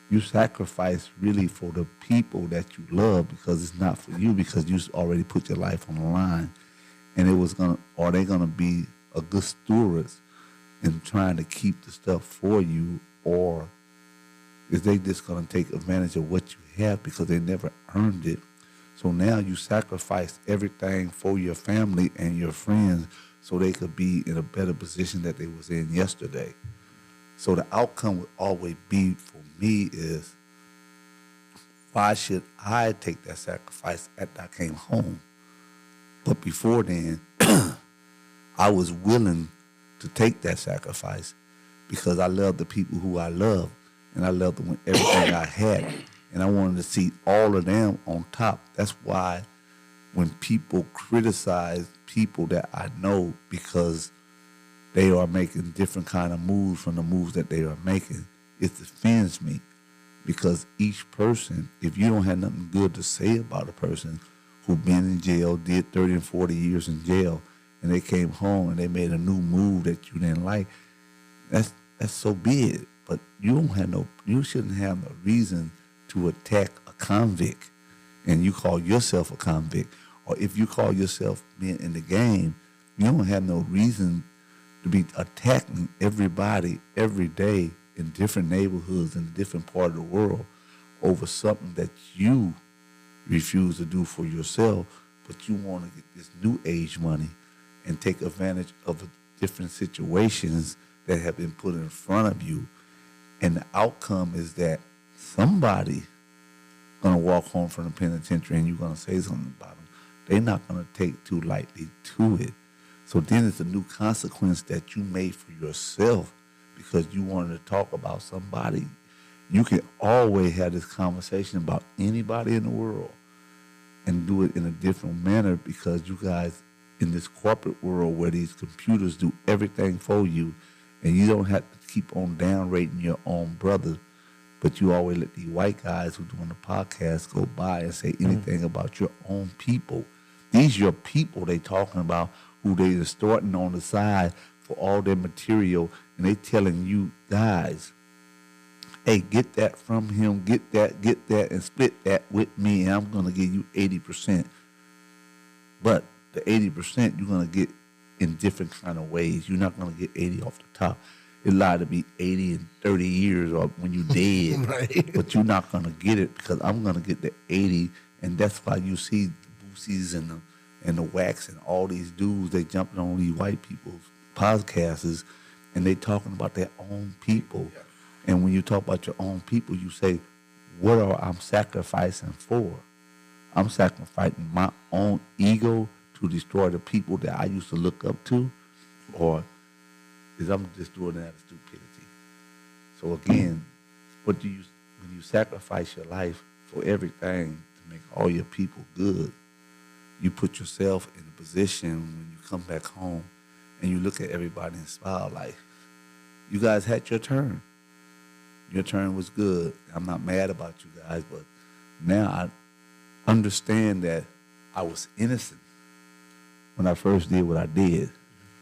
you sacrifice really for the people that you love, because it's not for you, because you already put your life on the line. And are they gonna be a good stewards in trying to keep the stuff for you, or is they just gonna take advantage of what you have because they never earned it? So now you sacrifice everything for your family and your friends so they could be in a better position that they was in yesterday. So the outcome would always be for me is, why should I take that sacrifice after I came home? But before then, I was willing to take that sacrifice because I love the people who I love, and I loved them with everything I had. And I wanted to see all of them on top. That's why when people criticize people that I know because they are making different kind of moves from the moves that they are making, it offends me. Because each person, if you don't have nothing good to say about a person who been in jail, did 30 and 40 years in jail, and they came home and they made a new move that you didn't like, that's so be it. But you shouldn't have no reason to attack a convict, and you call yourself a convict. Or if you call yourself being in the game, you don't have no reason to be attacking everybody every day in different neighborhoods in a different part of the world over something that you refuse to do for yourself, but you want to get this new age money and take advantage of different situations that have been put in front of you. And the outcome is that somebody gonna walk home from the penitentiary and you're gonna say something about them. They're not gonna take too lightly to it. So then it's a new consequence that you made for yourself because you wanted to talk about somebody. You can always have this conversation about anybody in the world and do it in a different manner, because you guys in this corporate world where these computers do everything for you, and you don't have to keep on downrating your own brother, but you always let these white guys who doing the podcast go by and say anything about your own people. These your people they talking about, who they distorting on the side for all their material, and they telling you guys, hey, get that from him, get that, and split that with me, and I'm gonna give you 80%. But the 80% you're gonna get in different kind of ways. You're not gonna get 80 off the top. It's liable to be 80 in 30 years or when you dead. Right. But you're not gonna get it because I'm gonna get the 80, and that's why you see the Boosies and the Wax and all these dudes, they jumping on these white people's podcasts and they talking about their own people. Yeah. And when you talk about your own people, you say, what are I'm sacrificing for? I'm sacrificing my own ego to destroy the people that I used to look up to, or is I'm just doing that out of stupidity? So again, when you sacrifice your life for everything to make all your people good, you put yourself in a position when you come back home and you look at everybody and smile like, you guys had your turn. Your turn was good. I'm not mad about you guys, but now I understand that I was innocent when I first did what I did.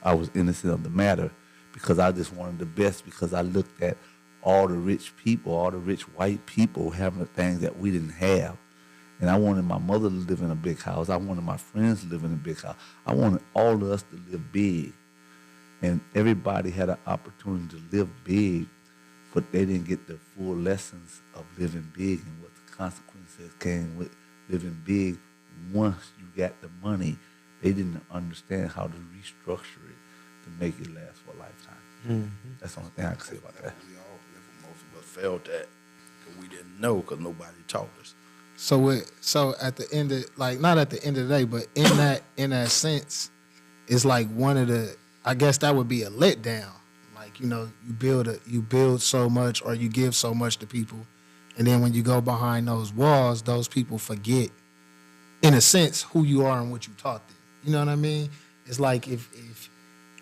I was innocent of the matter because I just wanted the best, because I looked at all the rich people, all the rich white people having the things that we didn't have. And I wanted my mother to live in a big house. I wanted my friends to live in a big house. I wanted all of us to live big. And everybody had an opportunity to live big but they didn't get the full lessons of living big and what the consequences came with living big. Once you got the money, they didn't understand how to restructure it to make it last for a lifetime. That's the only thing I can say about that. We all, most of us felt that because we didn't know because nobody taught us. So at the end of, like, not at the end of the day, but in that sense, it's like one of the, I guess that would be a letdown. Like, you know, you build so much or you give so much to people, and then when you go behind those walls, those people forget, in a sense, who you are and what you taught them. You know what I mean? It's like if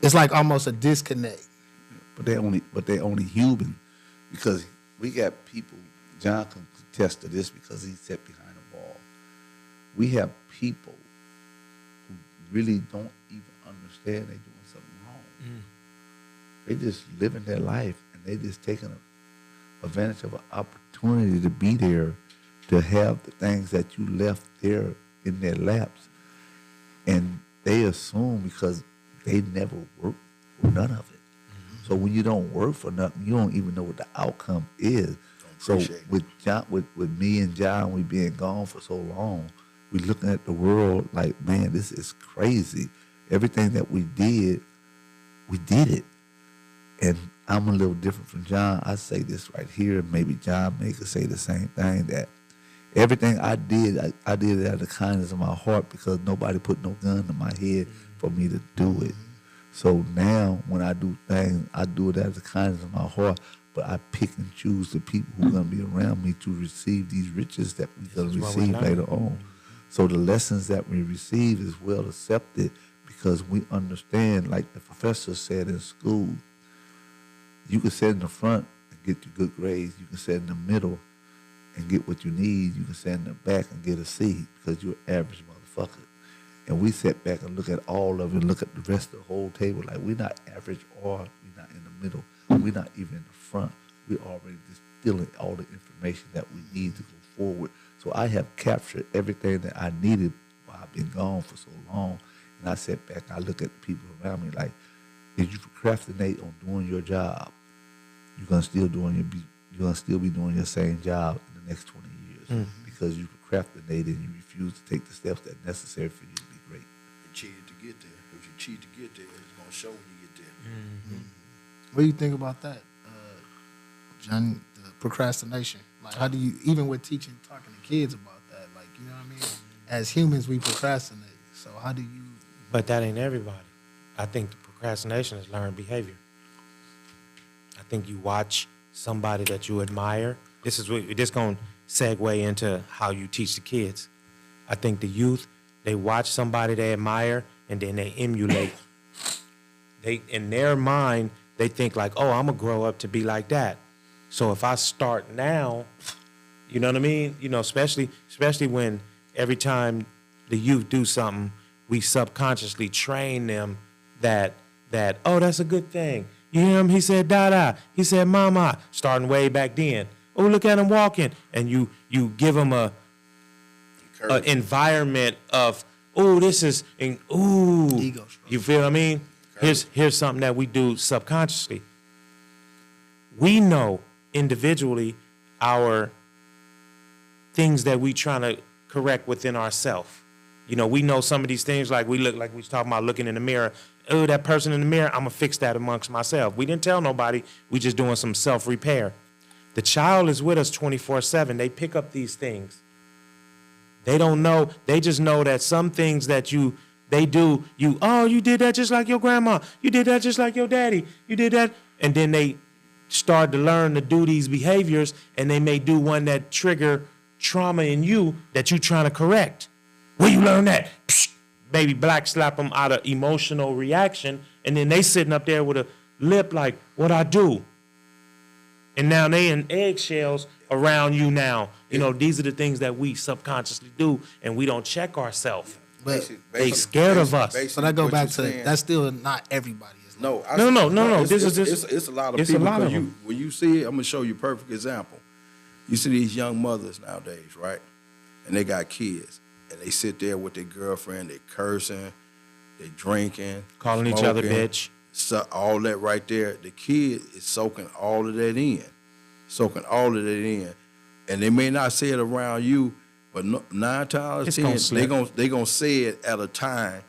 it's like almost a disconnect. But they only human, because we got people. John can attest to this because he sat behind a wall. We have people who really don't even understand they're doing something wrong. They just living their life and they just taking advantage of an opportunity to be there, to have the things that you left there in their laps, and they assume because they never worked for none of it. So when you don't work for nothing, you don't even know what the outcome is. So with John, with me and John, we being gone for so long, we looking at the world like, man, this is crazy. Everything that we did it. And I'm a little different from John. I say this right here, maybe John may could say the same thing, that everything I did it out of the kindness of my heart because nobody put no gun to my head for me to do it. So now when I do things, I do it out of the kindness of my heart, but I pick and choose the people who are going to be around me to receive these riches that we're going to receive later on. So the lessons that we receive is well accepted because we understand, like the professor said in school, you can sit in the front and get your good grades. You can sit in the middle and get what you need. You can sit in the back and get a C because you're an average motherfucker. And we sit back and look at all of it, look at the rest of the whole table like we're not average or we're not in the middle. We're not even in the front. We're already distilling all the information that we need to go forward. So I have captured everything that I needed while I've been gone for so long. And I sit back and I look at the people around me like, if you procrastinate on doing your job, you're gonna still be doing your same job in the next 20 years because you procrastinated and you refuse to take the steps that are necessary for you to be great. You cheated to get there. If you cheat to get there, it's gonna show when you get there. What do you think about that, John? The procrastination. Like, how do you, even with talking to kids about that? Like, you know what I mean? As humans, we procrastinate. So how do you? But that ain't everybody. I think the procrastination is learned behavior. I think you watch somebody that you admire. This going to segue into how you teach the kids. I think the youth, they watch somebody they admire and then they emulate. They, in their mind, they think like, oh, I'm going to grow up to be like that. So if I start now, you know what I mean? You know, especially when every time the youth do something, we subconsciously train them that oh, that's a good thing. You hear him? He said da-da. He said mama, starting way back then. Oh, look at him walking. And you give him a environment of, oh, this is, ooh. Ego stroke. You feel what I mean? Here's something that we do subconsciously. We know individually our things that we trying to correct within ourselves. You know, we know some of these things, like we was talking about looking in the mirror. Oh, that person in the mirror, I'm going to fix that amongst myself. We didn't tell nobody. We just doing some self-repair. The child is with us 24/7. They pick up these things. They don't know. They just know that some things that they do, you did that just like your grandma. You did that just like your daddy. You did that. And then they start to learn to do these behaviors, and they may do one that trigger trauma in you that you trying to correct. Where you learn that? Psh, baby black slap them out of emotional reaction, and then they sitting up there with a lip like, what I do? And now they in eggshells around you now. You know, these are the things that we subconsciously do, and we don't check ourselves. But They scared of us. But I go back to that's still not everybody. Is like No. It's a lot of it's a people. lot of 'Cause them. when you see it, I'm gonna show you a perfect example. You see these young mothers nowadays, right? And they got kids, and they sit there with their girlfriend. They cursing, they drinking, Calling each other smoking, bitch. all that right there. The kid is soaking all of that in. soaking all of that in, and they may not say it around you, but 9 times It's 10, gonna slip. they gonna say it at a time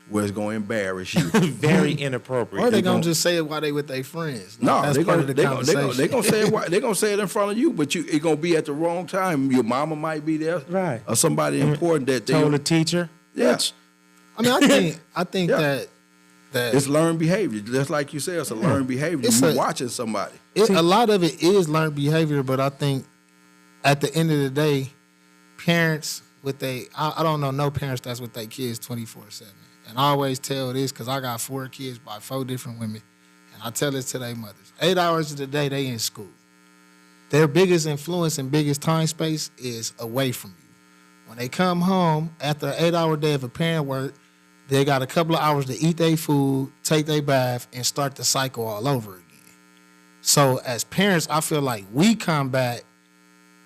where it's gonna embarrass you. Very inappropriate. Or they gonna just say it while they with their friends. Like, No, that's they part gonna of the they gonna, conversation. they gonna say it. They gonna say it in front of you, but it gonna be at the wrong time. Your mama might be there, Right. Or somebody important that they. Told the teacher. Yeah. Bitch. I mean, I think Yeah. that It's learned behavior, just like you said. It's a learned behavior. It's You a- watching somebody. a lot of it is learned behavior, but I think at the end of the day, parents I don't know no parents that's with their kids 24/7. And I always tell this because I got 4 kids by 4 different women, and I tell this to their mothers. 8 hours of the day they in school. Their biggest influence and biggest time space is away from you. When they come home after an 8-hour day of a parent work, they got a couple of hours to eat their food, take their bath, and start the cycle all over again. So as parents, I feel like we combat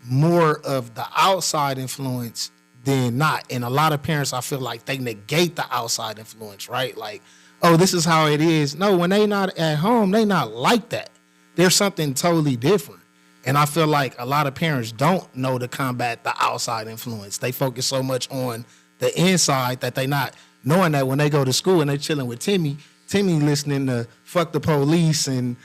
more of the outside influence than not. And a lot of parents, I feel like they negate the outside influence, right? Like, oh, this is how it is. No, when they not at home, they not like that. There's something totally different. And I feel like a lot of parents don't know to combat the outside influence. They focus so much on the inside that they not knowing that when they go to school and they chilling with Timmy listening to Fuck the Police and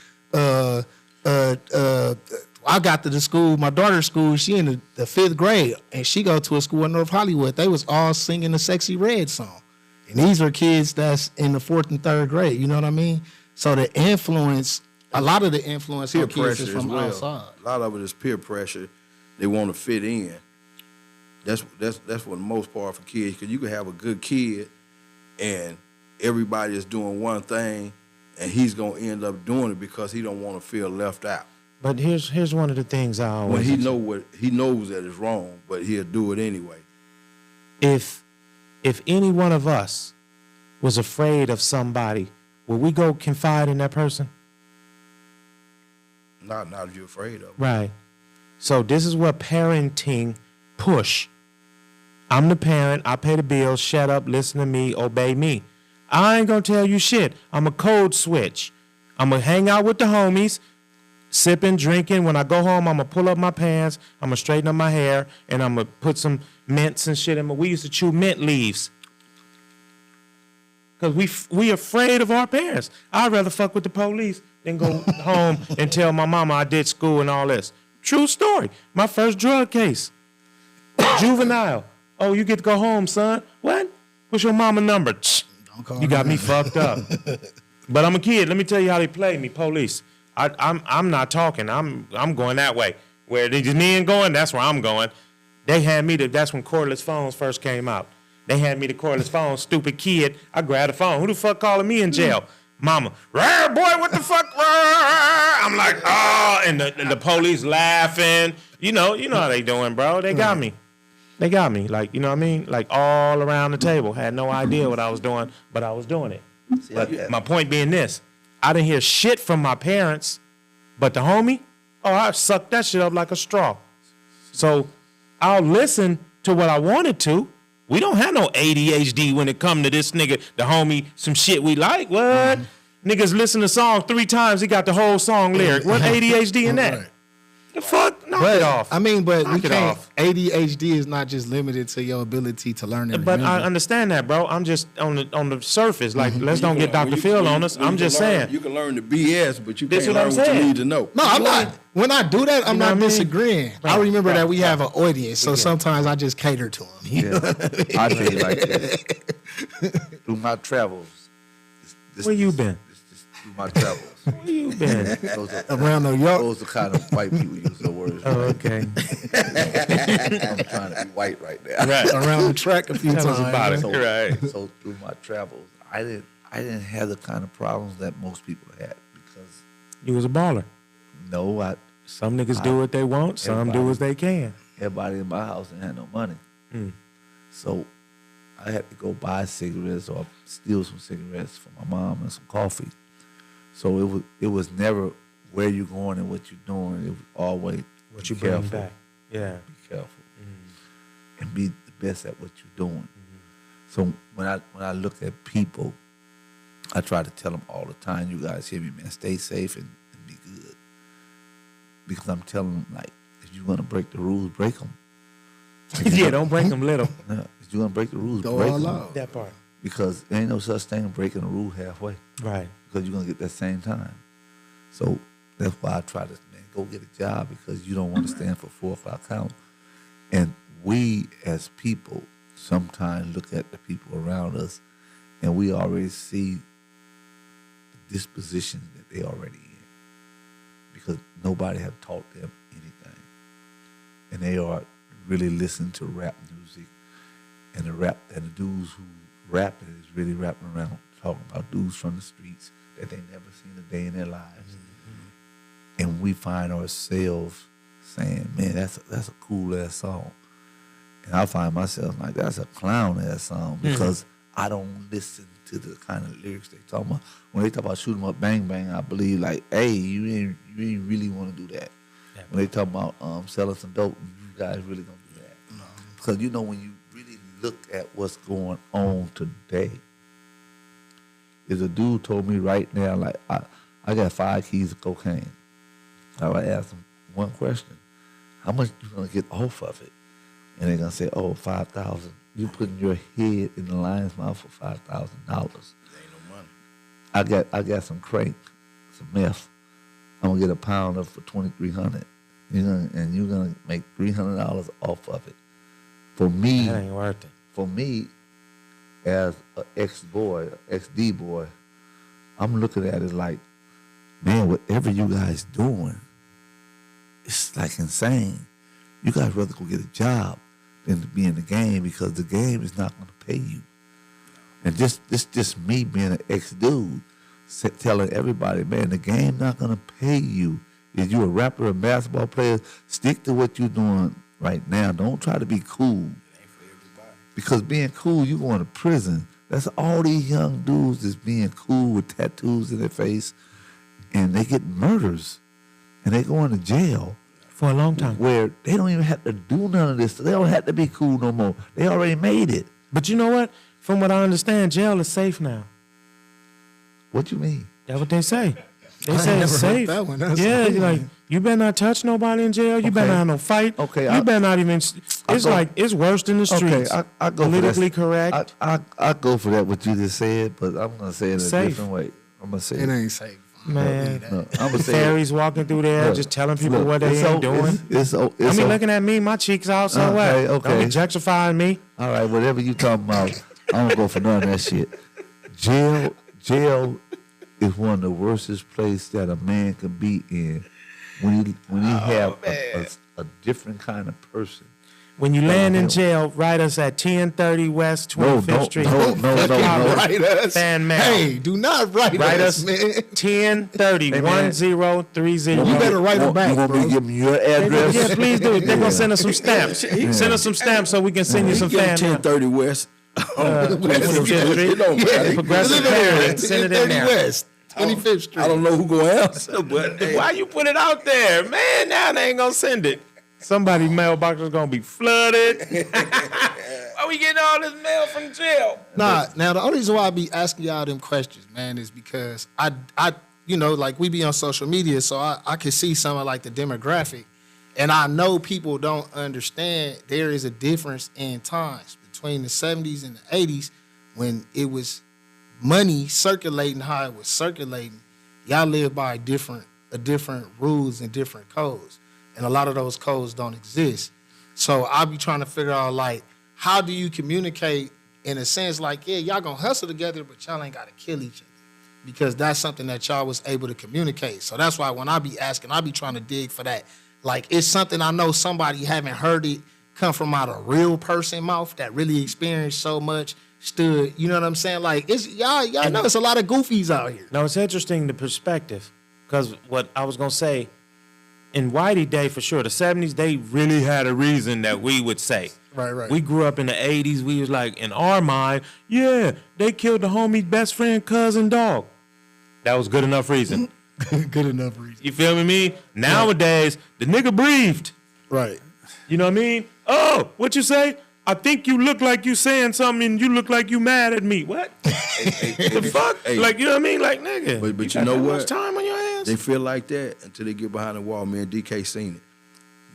I got to the school, my daughter's school, she in the 5th grade, and she go to a school in North Hollywood. They was all singing the Sexy Red song. And these are kids that's in the 4th and 3rd grade, you know what I mean? So the influence, a lot of the influence Peer on kids pressure is as from well. outside. A lot of it is peer pressure. They want to fit in. That's for the most part for kids, because you can have a good kid and everybody is doing one thing, and he's gonna end up doing it because he don't want to feel left out. But here's one of the things I When always he knows that it's wrong, but he'll do it anyway. if any one of us was afraid of somebody, would we go confide in that person? Not if you're afraid of it. Right. So this is what parenting push. I'm the parent. I pay the bills. Shut up. Listen to me. Obey me. I ain't gonna tell you shit. I'm a code switch. I'm gonna hang out with the homies, sipping, drinking. When I go home, I'm gonna pull up my pants. I'm gonna straighten up my hair, and I'm gonna put some mints and shit in my. We used to chew mint leaves. Cause we afraid of our parents. I'd rather fuck with the police than go home and tell my mama I did school and all this. True story. My first drug case. Juvenile. Oh, you get to go home, son. What? What's your mama number? You got me fucked up. But I'm a kid. Let me tell you how they play me, police. I'm not talking. I'm going that way. Where the men going, that's where I'm going. They had me that's when cordless phones first came out. They had me the cordless phone, stupid kid. I grabbed the phone. Who the fuck calling me in jail? Mama. Rah, boy, what the fuck? Rah. I'm like, oh, and the police laughing. You know how they doing, bro. They got me. They got me. Like, you know what I mean? Like all around the table. Had no idea what I was doing, but I was doing it. But my point being this, I didn't hear shit from my parents, but the homie, oh, I sucked that shit up like a straw. So I'll listen to what I wanted to. We don't have no ADHD when it come to this nigga, the homie, some shit we like. What? Niggas listen to song 3 times, he got the whole song lyric. What ADHD in that? Right. The fuck? Knock But it off. I mean, but Knock we it can't. off. ADHD is not just limited to your ability to learn and But remember. I understand that, bro. I'm just on the surface. Like, let's don't get Dr. When you- Phil when on you- us. when I'm you just can learn- saying. You can learn the BS, but you That's can't what I'm learn what you saying. need to know. No, I'm not. When I do that, I'm know not what I mean? disagreeing. I remember that we have an audience, so sometimes I just cater to them. Yeah, I tell you like this. Through my travels, Where you been? through my travels, Where you been? those are, Around New York. those are kind of white people use the words. Oh, okay. I'm trying to be white right now. Right. Around the track a few Tell us times. about it. So, Right. so through my travels, I didn't have the kind of problems that most people had because You was a baller. no, Some niggas do what they want. Some do as they can. everybody in my house didn't have no money. So I had to go buy cigarettes or steal some cigarettes for my mom and some coffee. So it was never where you going and what you doing. It was always What be you bring careful, back. Yeah. be careful, and be the best at what you're doing. So when I look at people, I try to tell them all the time, you guys hear me, man, stay safe and be good. because I'm telling them, like, if you're going to break the rules, break them. Yeah, don't break them little. Yeah, if you're going to break the rules, Go break all them. out. That part. Because there ain't no such thing as breaking a rule halfway. Right. Because you're going to get that same time. So that's why I try to, man, go get a job, because you don't want to stand for 4 o'clock count. And we as people sometimes look at the people around us and we already see the disposition that they already in, because nobody have taught them anything. And they are really listening to rap music, and the dudes who rapping is really rapping around talking about dudes from the streets that they never seen a day in their lives. And we find ourselves saying, man, that's a cool ass song. And I find myself like, that's a clown ass song, because I don't listen to the kind of lyrics they talk about. When they talk about shoot 'em up, bang bang, I believe like, hey, you ain't really want to do that. Yeah. When they talk about selling some dope, you guys really don't do that. No. Because you know, when you really look at what's going on today, is a dude told me right now, like, I got 5 keys of cocaine. I would ask him one question: how much you gonna get off of it? And they're gonna say, oh, $5,000. You putting your head in the lion's mouth for $5,000. Ain't no money. I got some crank, some meth. I'm gonna get a pound of for $2,300. You're gonna make $300 off of it. For me, That ain't worth it. for me, as an ex-D boy, I'm looking at it like, man, whatever you guys doing, it's like insane. You guys rather go get a job than to be in the game, because the game is not going to pay you. And just me being an ex-dude, telling everybody, man, the game not going to pay you. If you a rapper or basketball player, stick to what you're doing right now. Don't try to be cool. Because being cool, you going to prison. That's all these young dudes is being cool with tattoos in their face, and they get murders, and they going to jail For a long time. where they don't even have to do none of this. They don't have to be cool no more. They already made it. But you know what? From what I understand, jail is safe now. What you mean? That's what they say. They I say ain't it's never heard safe. that one. That's Yeah, cool. you're like, you better not touch nobody in jail. You better Okay. not have no fight. Okay, You I- better not even. It's go- like it's worse than the streets. Okay, I go Politically for that. correct. I go for that, what you just said, but I'm going to say it in a Safe. different way. I'm going to say It ain't safe. Man, No, I'm going to say fairies walking through there, Look, just telling people look, what they it's ain't o- doing. It's I mean, looking at me, my cheeks out, so what? Okay, Don't okay. be objectifying me. All right, whatever you talking about, I don't go for none of that shit. Jail is one of the worstest places that a man can be in when he have a different kind of person. When you land in hell. jail, write us at 1030 West No, 25th no, Street. no, no, no, no. Write us. Fan mail. Hey, do not write Write us, us man. 1030 Hey, man. 1030. You better write them back, You want me bro. to give me your address? Yeah, please do. They're Yeah. gonna send us some stamps. Send us some stamps so we can send you some Give him fan mail. 1030 West. 25th Street. It don't matter. Progressive Parent. Send it in there. West, 25th Street. I don't know who gonna answer, but hey, Why you put it out there, man? Now they ain't gonna send it. Somebody's mailbox is gonna be flooded. Why we getting all this mail from jail? Nah, now the only reason why I be asking y'all them questions, man, is because I you know, like we be on social media, so I can see some of like the demographic, and I know people don't understand there is a difference in times between the 70s and the 80s when it was money circulating how it was circulating. Y'all live by different rules and different codes, and a lot of those codes don't exist. So I be trying to figure out like, how do you communicate in a sense like, yeah, y'all gonna hustle together, but y'all ain't gotta kill each other, because that's something that y'all was able to communicate. So that's why when I be asking, I be trying to dig for that. Like, it's something I know somebody haven't heard it come from out a real person mouth that really experienced so much, stood, you know what I'm saying? Like, it's y'all know it's a lot of goofies out here. No, it's interesting the perspective, because what I was gonna say, in Whitey Day for sure, the 70s, they really had a reason that we would say. Right. We grew up in the 80s, we was like, in our mind, yeah, they killed the homie's best friend, cousin, dog. That was good enough reason. Good enough reason. You feel me? Nowadays, the nigga breathed. Right. You know what I mean? Oh, what you say? I think you look like you saying something and you look like you mad at me. What? The fuck? Hey. Like, you know what I mean? Like, nigga. But you got know that what? much time on your hands? They feel like that until they get behind the wall. Me and DK seen it.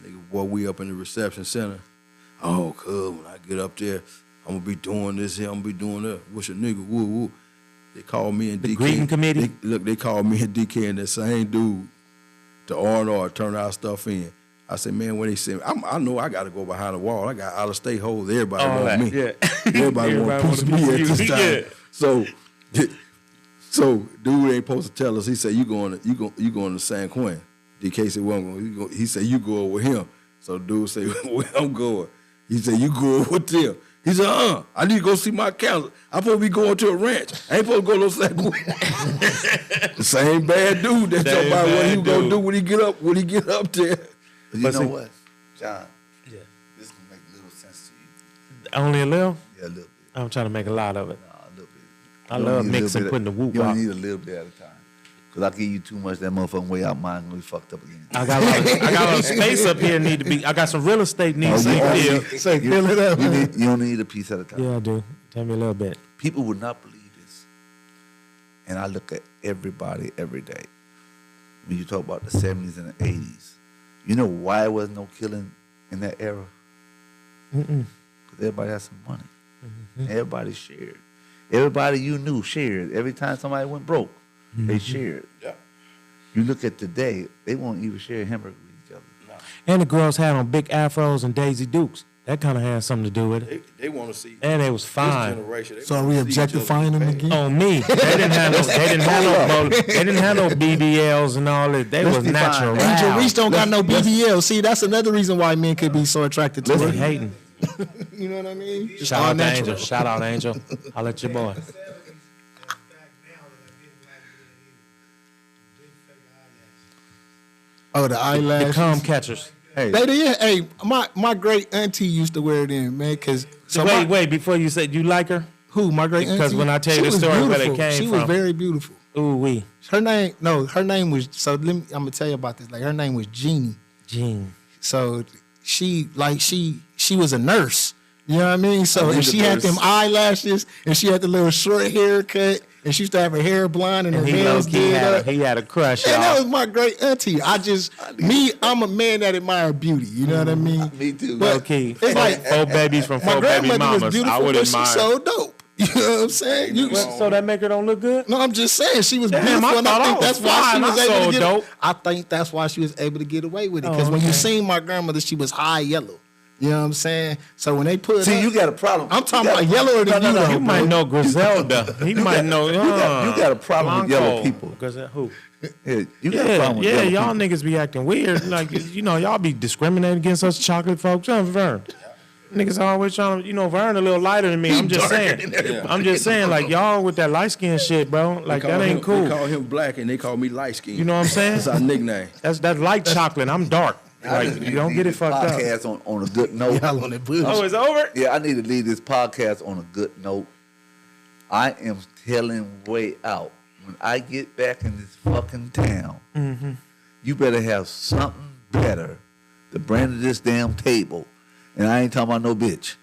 Nigga, boy, we up in the reception center. Oh, cuz, when I get up there, I'm gonna be doing this here, I'm gonna be doing that. What's your nigga? Woo, woo. They call me and DK. Greeting committee? They call me and DK and that same dude to R&R, turn our stuff in. I said, man, when they said, I know I got to go behind the wall. I got out of state holes. Everybody want me. Yeah. Everybody want a piece of me at this time. Yeah. So dude ain't supposed to tell us. He said, you going to San Quentin. DK said, well, I'm going. He said, you go with him. So dude said, where I'm going. He said, you go with them. He said, I need to go see my counselor. I'm supposed to be going to a ranch. I ain't supposed to go to San Quentin. The same bad dude that talking about what he gonna do when he get up there. But you But know see- what, John? Yeah. This can make little sense to you. Only a little? Yeah, a little bit. I'm trying to make a lot of it. Nah, a little bit. I You don't love need a little mixing, bit putting the whoop You out. don't need a little bit at a time. Because I give you too much, that motherfucking way out, mine gonna be fucked up again. I got a lot of space up here need to be. I got some real estate needs Oh, to you be only- filled. Say, fill it up. You don't need a piece at a time. Yeah, I do. Tell me a little bit. People would not believe this. And I look at everybody every day. When you talk about the 70s and the 80s, you know why there was no killing in that era? Because everybody had some money. Everybody shared. Everybody you knew shared. Every time somebody went broke, they shared. Yeah. You look at today, they won't even share a hamburger with each other. And the girls had on big afros and Daisy Dukes. That kind of had something to do with it. They want to see And they was this fine. generation. They So are wanna we see each objectifying other them bad. again? On me, they didn't have no, they didn't have no BBLs and all that. They Let's was define natural. that. Angel Reese don't got no BBL. See, that's another reason why men could be so attracted to They her. hating. You know what I mean? Just Shout all out to natural. Angel. Shout out Angel. I'll let your boy. The 70s, that's back now that I didn't like it either. Big fake eyelashes. Oh, the The eyelashes. comb catchers. Hey, They did. Hey, my great auntie used to wear them, man. Cause Wait, before you said you like her? who my great auntie? Because when I tell you She the was story where they beautiful. came she was from. very beautiful. Ooh wee. Her name was. So I'm gonna tell you about this. Like her name was Jeannie. Jean. So she was a nurse. You know what I mean? So I and need she a had nurse. them eyelashes, and she had the little short haircut, and she used to have her hair blonde and her He nails low-key did had up. he had a crush, And that was y'all. my great auntie. I'm a man that admire beauty. You know what I mean? Me too. But Low-key. it's like Four babies from my four baby grandmother was mamas. beautiful, I would but she admire. so dope. You know what I'm saying? So that make her don't look good? No, I'm just saying she was Damn, beautiful, I and I thought I think was that's why she fine. was I able so to get. dope. I think that's why she was able to get away with it. Because Oh, when you okay. seen my grandmother, she was high yellow. You know what I'm saying? So when they put See, her, you got a problem. I'm talking You got about a- yellower than No, you, no, though, You bro. might know Griselda. He might know. you got a problem with yellow Blanco. people. Grisel- Who? Yeah, you got a problem with Yeah, yellow y'all people. niggas be acting weird. Like, y'all be discriminating against us chocolate folks. Vern. Niggas always trying to, Vern a little lighter than me. I'm just saying. I'm just saying, like, y'all with that light skin shit, bro. Like, that ain't They cool. call him black and they call me light skin. You know what I'm saying? That's our nickname. That's light chocolate. I'm dark. Like, you don't get it fucked up. Podcast on a good note. Y'all on that bullshit. Oh, it's over? Yeah, I need to leave this podcast on a good note. I am telling way out. When I get back in this fucking town, you better have something better to bring to this damn table. And I ain't talking about no bitch.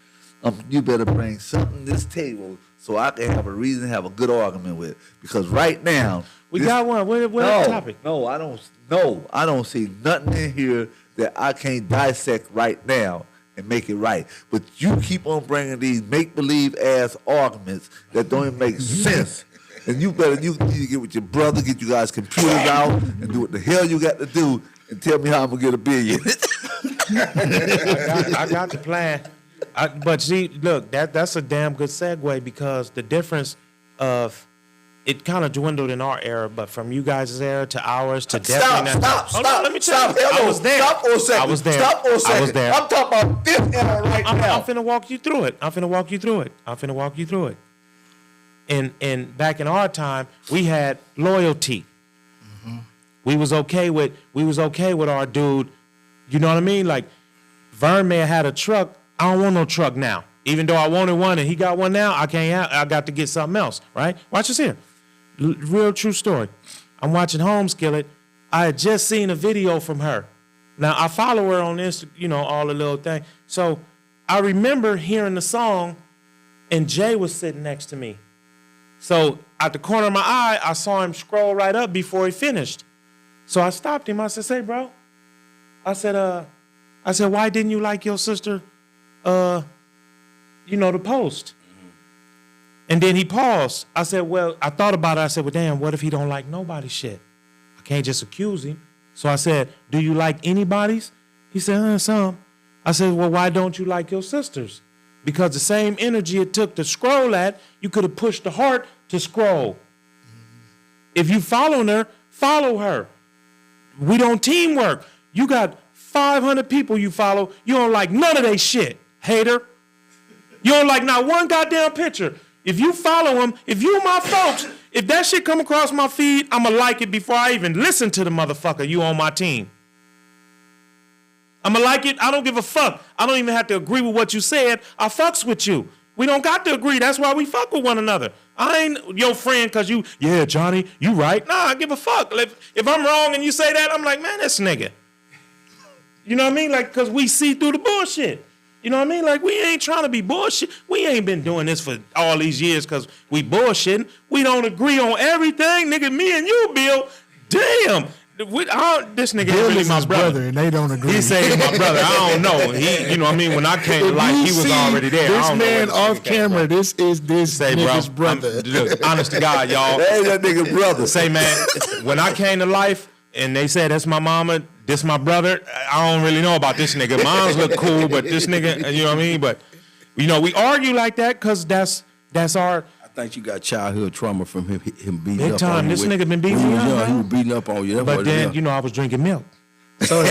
You better bring something to this table so I can have a reason to have a good argument with. Because right now, We got one. What the topic? No, I don't see nothing in here that I can't dissect right now and make it right. But you keep on bringing these make-believe ass arguments that don't even make sense. And you need to get with your brother, get you guys computers out, and do what the hell you got to do, and tell me how I'm gonna get $1 billion. I got the plan. But see, look, that's a damn good segue because the difference of it kind of dwindled in our era, but from you guys' era to ours to definitely Stop. Let me tell you. Hell no. I was there. Stop for a second. I was there. Stop for a second. I was there. I'm talking about this era right now. I'm finna walk you through it. And back in our time, we had loyalty. We was okay with our dude. You know what I mean? Like Vern may have had a truck. I don't want no truck now. Even though I wanted one and he got one now, I got to get something else, right? Watch this here. Real true story. I'm watching Home Skillet. I had just seen a video from her. Now I follow her on Instagram, all the little thing. So I remember hearing the song and Jay was sitting next to me. So at the corner of my eye, I saw him scroll right up before he finished. So I stopped him. I said, say, bro. I said, why didn't you like your sister, the post? And then he paused. I said, well, I thought about it. I said, well, damn, what if he don't like nobody's shit? I can't just accuse him. So I said, do you like anybody's? He said, some. I said, well, why don't you like your sister's? Because the same energy it took to scroll at, you could have pushed the heart to scroll. If you following her, follow her. We don't teamwork. You got 500 people you follow. You don't like none of they shit, hater. You don't like not one goddamn picture. If you follow them, if you my folks, if that shit come across my feed, I'ma like it before I even listen to the motherfucker you on my team. I'ma like it. I don't give a fuck. I don't even have to agree with what you said. I fucks with you. We don't got to agree. That's why we fuck with one another. I ain't your friend because you, yeah, Johnny, you right. Nah, I give a fuck. If I'm wrong and you say that, I'm like, man, this nigga. You know what I mean? Like, because we see through the bullshit. You know what I mean? Like, we ain't trying to be bullshit. We ain't been doing this for all these years because we bullshitting. We don't agree on everything. Nigga, me and you, Bill, damn. This nigga Bill ain't really is my his brother. and they don't agree. He say he's my brother. I don't know. He, you know what I mean? When I came to life, he was already there. This I don't man know where off camera, this is this say, nigga's bro, brother. Look, honest to God, y'all. That ain't that nigga brother. Say, man, when I came to life and they said that's my mama, this my brother, I don't really know about this nigga. Mine's look cool, but this nigga, you know what I mean? But, we argue like that because that's our... I think you got childhood trauma from him beating Big up time. on you. This nigga been beating when you you was up, young, huh? he was beating up on you. That's But what then, it is. I was drinking milk. So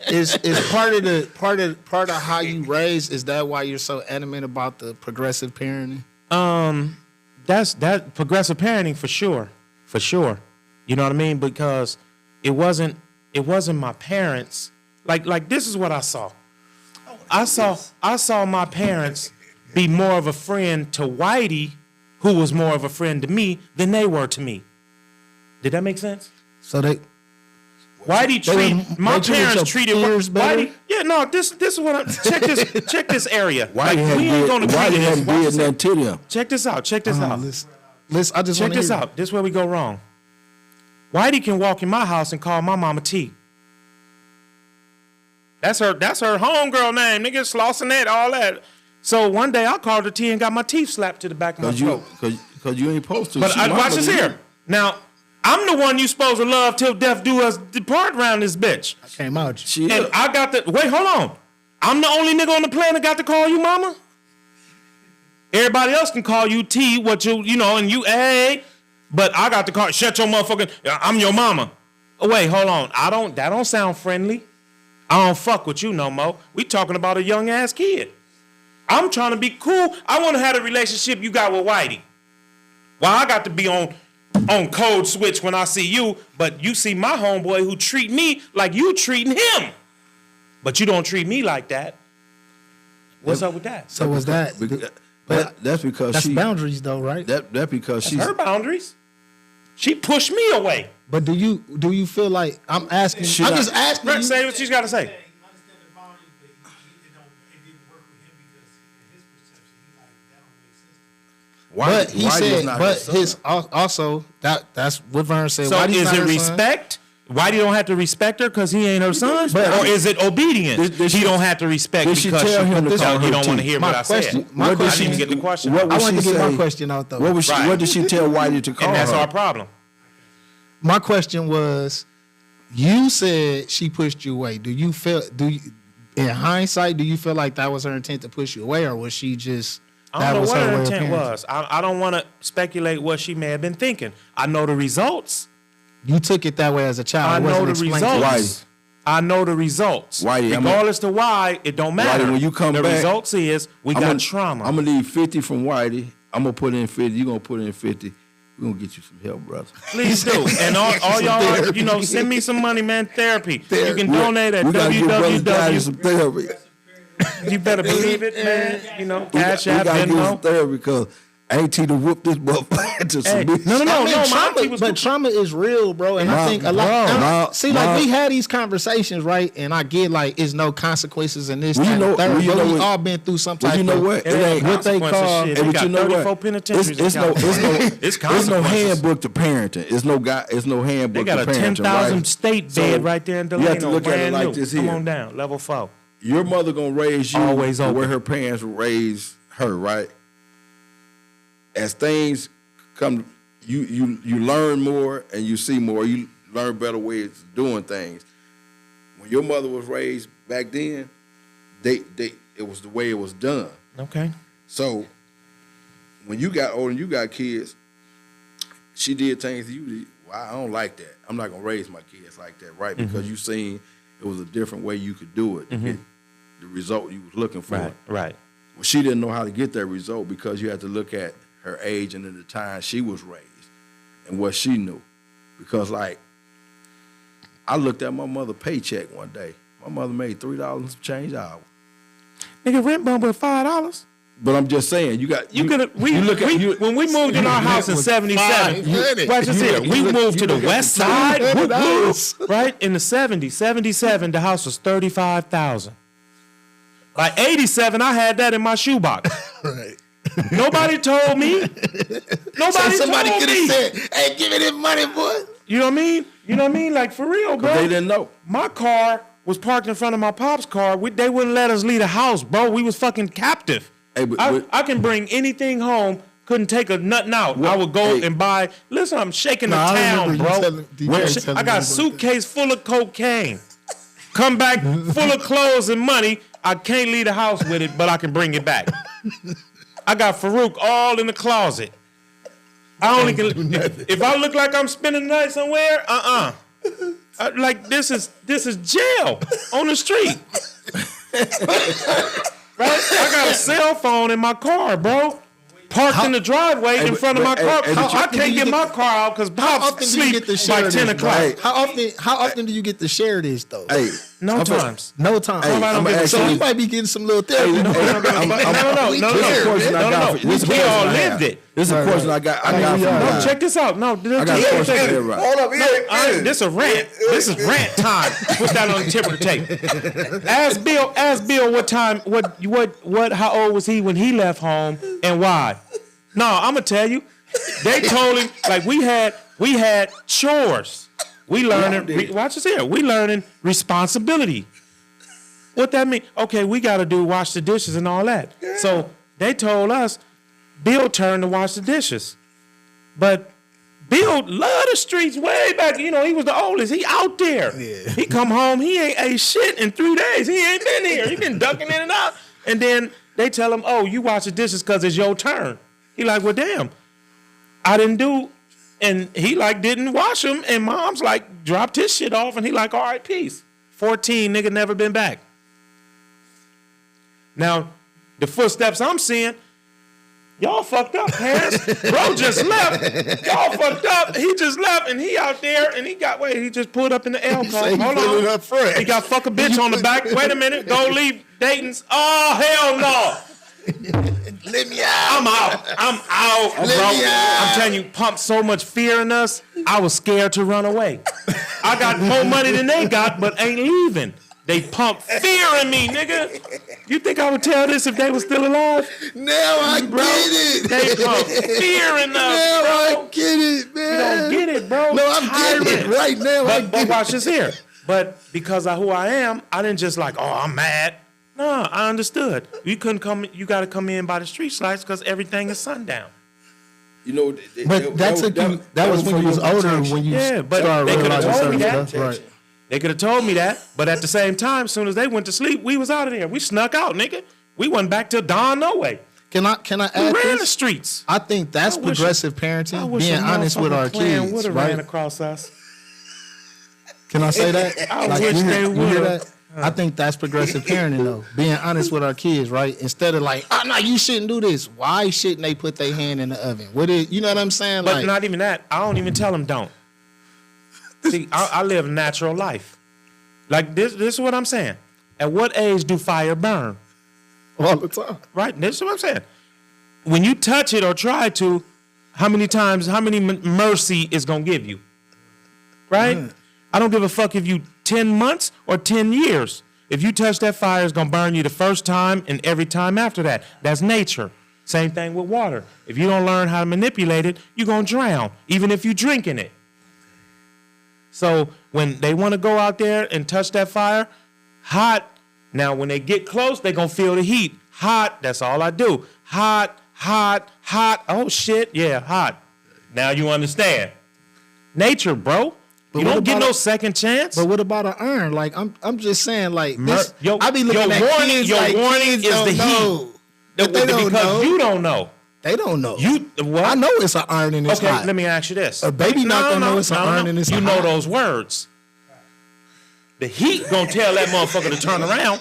is part of how you raised? Is that why you're so adamant about the progressive parenting? That's progressive parenting for sure. You know what I mean? Because it wasn't my parents. Like this is what I saw. I saw my parents be more of a friend to Whitey, who was more of a friend to me than they were to me. Did that make sense? So My parents treated Whitey. Yeah, no, this is what I'm. Check this area. Why We ain't gonna agree to this. hadn't Watch did this. nothing to them? Check this out. Listen, I just Check want to this out. This is where we go wrong. Whitey can walk in my house and call my mama T. That's her homegirl name, nigga. Slauson, all that. So one day I called her T and got my teeth slapped to the back of my throat. Because you ain't supposed to. But She watch mama this to you. here. Now, I'm the one you supposed to love till death do us depart around this bitch. came out. She And is. I got the wait, hold on. I'm the only nigga on the planet got to call you mama. Everybody else can call you T, and you A. But I got to call. Shut your motherfucking. I'm your mama. Oh, wait, hold on. That don't sound friendly. I don't fuck with you no more. We talking about a young ass kid. I'm trying to be cool. I want to have a relationship you got with Whitey. Well, I got to be on code switch when I see you, but you see my homeboy who treat me like you treating him. But you don't treat me like that. What's up with that? So was that? That's because That's she. boundaries, though, right? That because she's. Her boundaries. She pushed me away. But do you feel like I'm asking? Should I'm I- just asking Brett, you. say what she's got to say. Understand the boundaries, but it didn't work with him because in his perception, he like that don't make sense to me. But he Whitey is said, not but son. his also that's what Vern said. So Whitey's is not it her son. respect? Whitey don't have to respect her because he ain't her son? Or is it obedience? Did she- He don't have to respect did she because tell him to you call her don't want to T? hear My what I question- said. my I question- didn't even get the question. What out. was I wanted she to get my say? question out though. What was she? Right. What did she tell Whitey to call And that's her? our problem. My question was, you said she pushed you away. In hindsight, do you feel like that was her intent to push you away, or was she just I that don't know was what her her way of intent parenting? was. I don't want to speculate what she may have been thinking. I know the results. You took it that way as a child. I It know wasn't the explained to you. results. I know the results. Whitey, Regardless to why, it don't matter. Whitey, when you come the back, results is we got trauma. I'm gonna leave 50 from Whitey. I'm gonna put in 50. You gonna put in 50. We're gonna get you some help, brother. Please do. And all y'all, send me some money, man. Therapy. You can donate at We gotta give Brother Daddy www. some therapy. You better believe it, man. We Cash gotta App, give him Venmo. therapy because auntie to whoop this motherfucker to Hey, submit. no, I mean, my trauma, auntie was but trauma is real, bro. And I think a lot. We had these conversations, right? And I get like, it's no consequences in this. Well, you know- third, well, you but know we what- all been through some Well, type you know of what? It ain't what they call. Shit, Hey, they but got you know 34 what? penitentiaries in It's no It's consequences. handbook to parenting. It's no handbook They got to a parenting. 10,000 right? state So, bed right there in Delano. You have to look at it brand like new. this Come here. on down, level 4. Your mother gonna raise you Always the way open. her parents raised her, right? As things come, you learn more and you see more. You learn better ways of doing things. When your mother was raised back then, it was the way it was done. Okay. So when you got older and you got kids, she did things to you. Well, I don't like that. I'm not gonna raise my kids like that, right? Because you seen it was a different way you could do it to get the result you was looking for. Right. Well, she didn't know how to get that result because you had to look at her age and at the time she was raised and what she knew. Because like, I looked at my mother's paycheck one day. My mother made $3 and some change an hour. Nigga, rent bump with $5. But I'm just saying, you When we moved in our house in 77, watch this here. We moved to the west side, right? In the 70s, 77, the house was $35,000. By 87, I had that in my shoebox. Right. Nobody told me. Somebody told could me. have said, "Hey, give me this money, boy." You know what I mean? You know what I mean? Like, for real, bro. they didn't know. My car was parked in front of my pop's car. They wouldn't let us leave the house, bro. We was fucking captive. Hey, but- I can bring anything home. Couldn't take a nothing out. I would go and buy. Listen, I'm shaking the I town, remember you bro. telling- DJ telling I me got a about suitcase full of cocaine. Come back full of clothes and money. I can't leave the house with it, but I can bring it back. I got Farouk all in the closet. I only can. If I look like I'm spending the night somewhere, like this is jail on the street. Right? I got a cell phone in my car, bro. Parked in the driveway in front of my car. I can't get my car out because Pops sleep by 10 o'clock. How often do you get to share this though? Hey, No times. No time. I'ma So we might be getting some little therapy. No. We all lived it. This is a question I got from God. Check this out. No, I got a question for everybody. Hold up, this a rant. This is rant time. Put that on the tip of the tape. Ask Bill what time, how old was he when he left home and why? No, I'm gonna tell you. They told him like we had chores. We learning. Watch this here. We learning responsibility. What that mean? Okay, we got to wash the dishes and all that. Yeah. So they told us, Bill turned to wash the dishes, but Bill loved the streets way back. You know, he was the oldest. He out there. Yeah. He come home. He ain't ate shit in 3 days. He ain't been here. He been ducking in and out. And then they tell him, "Oh, you wash the dishes because it's your turn." He like, "Well, damn, I didn't do." And he like didn't wash them. And Mom's like dropped his shit off. And he like, R.I.P. 14, nigga, never been back. Now, the footsteps I'm seeing, y'all fucked up, parents. Bro just left. Y'all fucked up. He just left, and he out there, and he just pulled up in the L car. Hold on. Up front. He got fuck a bitch on the back. Wait a minute. Go leave Dayton's. Oh, hell no. Let me out. I'm out. Let Bro. me out. I'm telling you, pumped so much fear in us, I was scared to run away. I got more money than they got, but ain't leaving. They pumped fear in me, nigga. You think I would tell this if they were still alive? Now I Bro, get it. they pumped fear in us, Now bro. I get it, man. You don't get it, bro. No, I'm getting it right now. But watch this here. But because of who I am, I didn't just like, oh, I'm mad. No, I understood. You couldn't come. You got to come in by the street lights because everything is sundown. You know, But that was when you was older. When you but started they could have realizing told me certain that. stuff. Right. They could have told me that. But at the same time, as soon as they went to sleep, we was out of there. We snuck out, nigga. We went back till dawn. No way. Can I We add ran the this? streets. I think that's I wish- progressive I parenting. wish Being a honest with our motherfucking clan kids, would have ran right? across us. Can I say that? I wish they you hear would've. that? I think that's progressive parenting, though. Being honest with our kids, right? Instead of like, oh no, you shouldn't do this. Why shouldn't they put their hand in the oven? You know what I'm saying? But like, not even that. I don't even tell them don't. See, I live natural life. Like this is what I'm saying. At what age do fire burn? all the time. Right? This is what I'm saying. when you touch it or try to, how many mercy is gonna give you? Right? I don't give a fuck if you 10 months or 10 years. If you touch that fire, it's gonna burn you the first time and every time after that. That's nature. Same thing with water. If you don't learn how to manipulate it, you're gonna drown, even if you're drinking it. So when they wanna go out there and touch that fire, hot. Now when they get close, they're gonna feel the heat. Hot, that's all I do. Hot, hot, hot. Oh shit, yeah, hot. Now you understand. Nature, bro. But you what don't get about no second chance. But what about an urn? Like I'm just saying, like this, I be looking your at warning, kids your like warning kids is don't the know. heat. But they don't because know. you don't know. They don't know. You what? I know it's an urn and it's Okay, hot. let me ask you this. A baby not gonna know it's an urn and it's you hot. know those words. The heat gonna tell that motherfucker to turn around,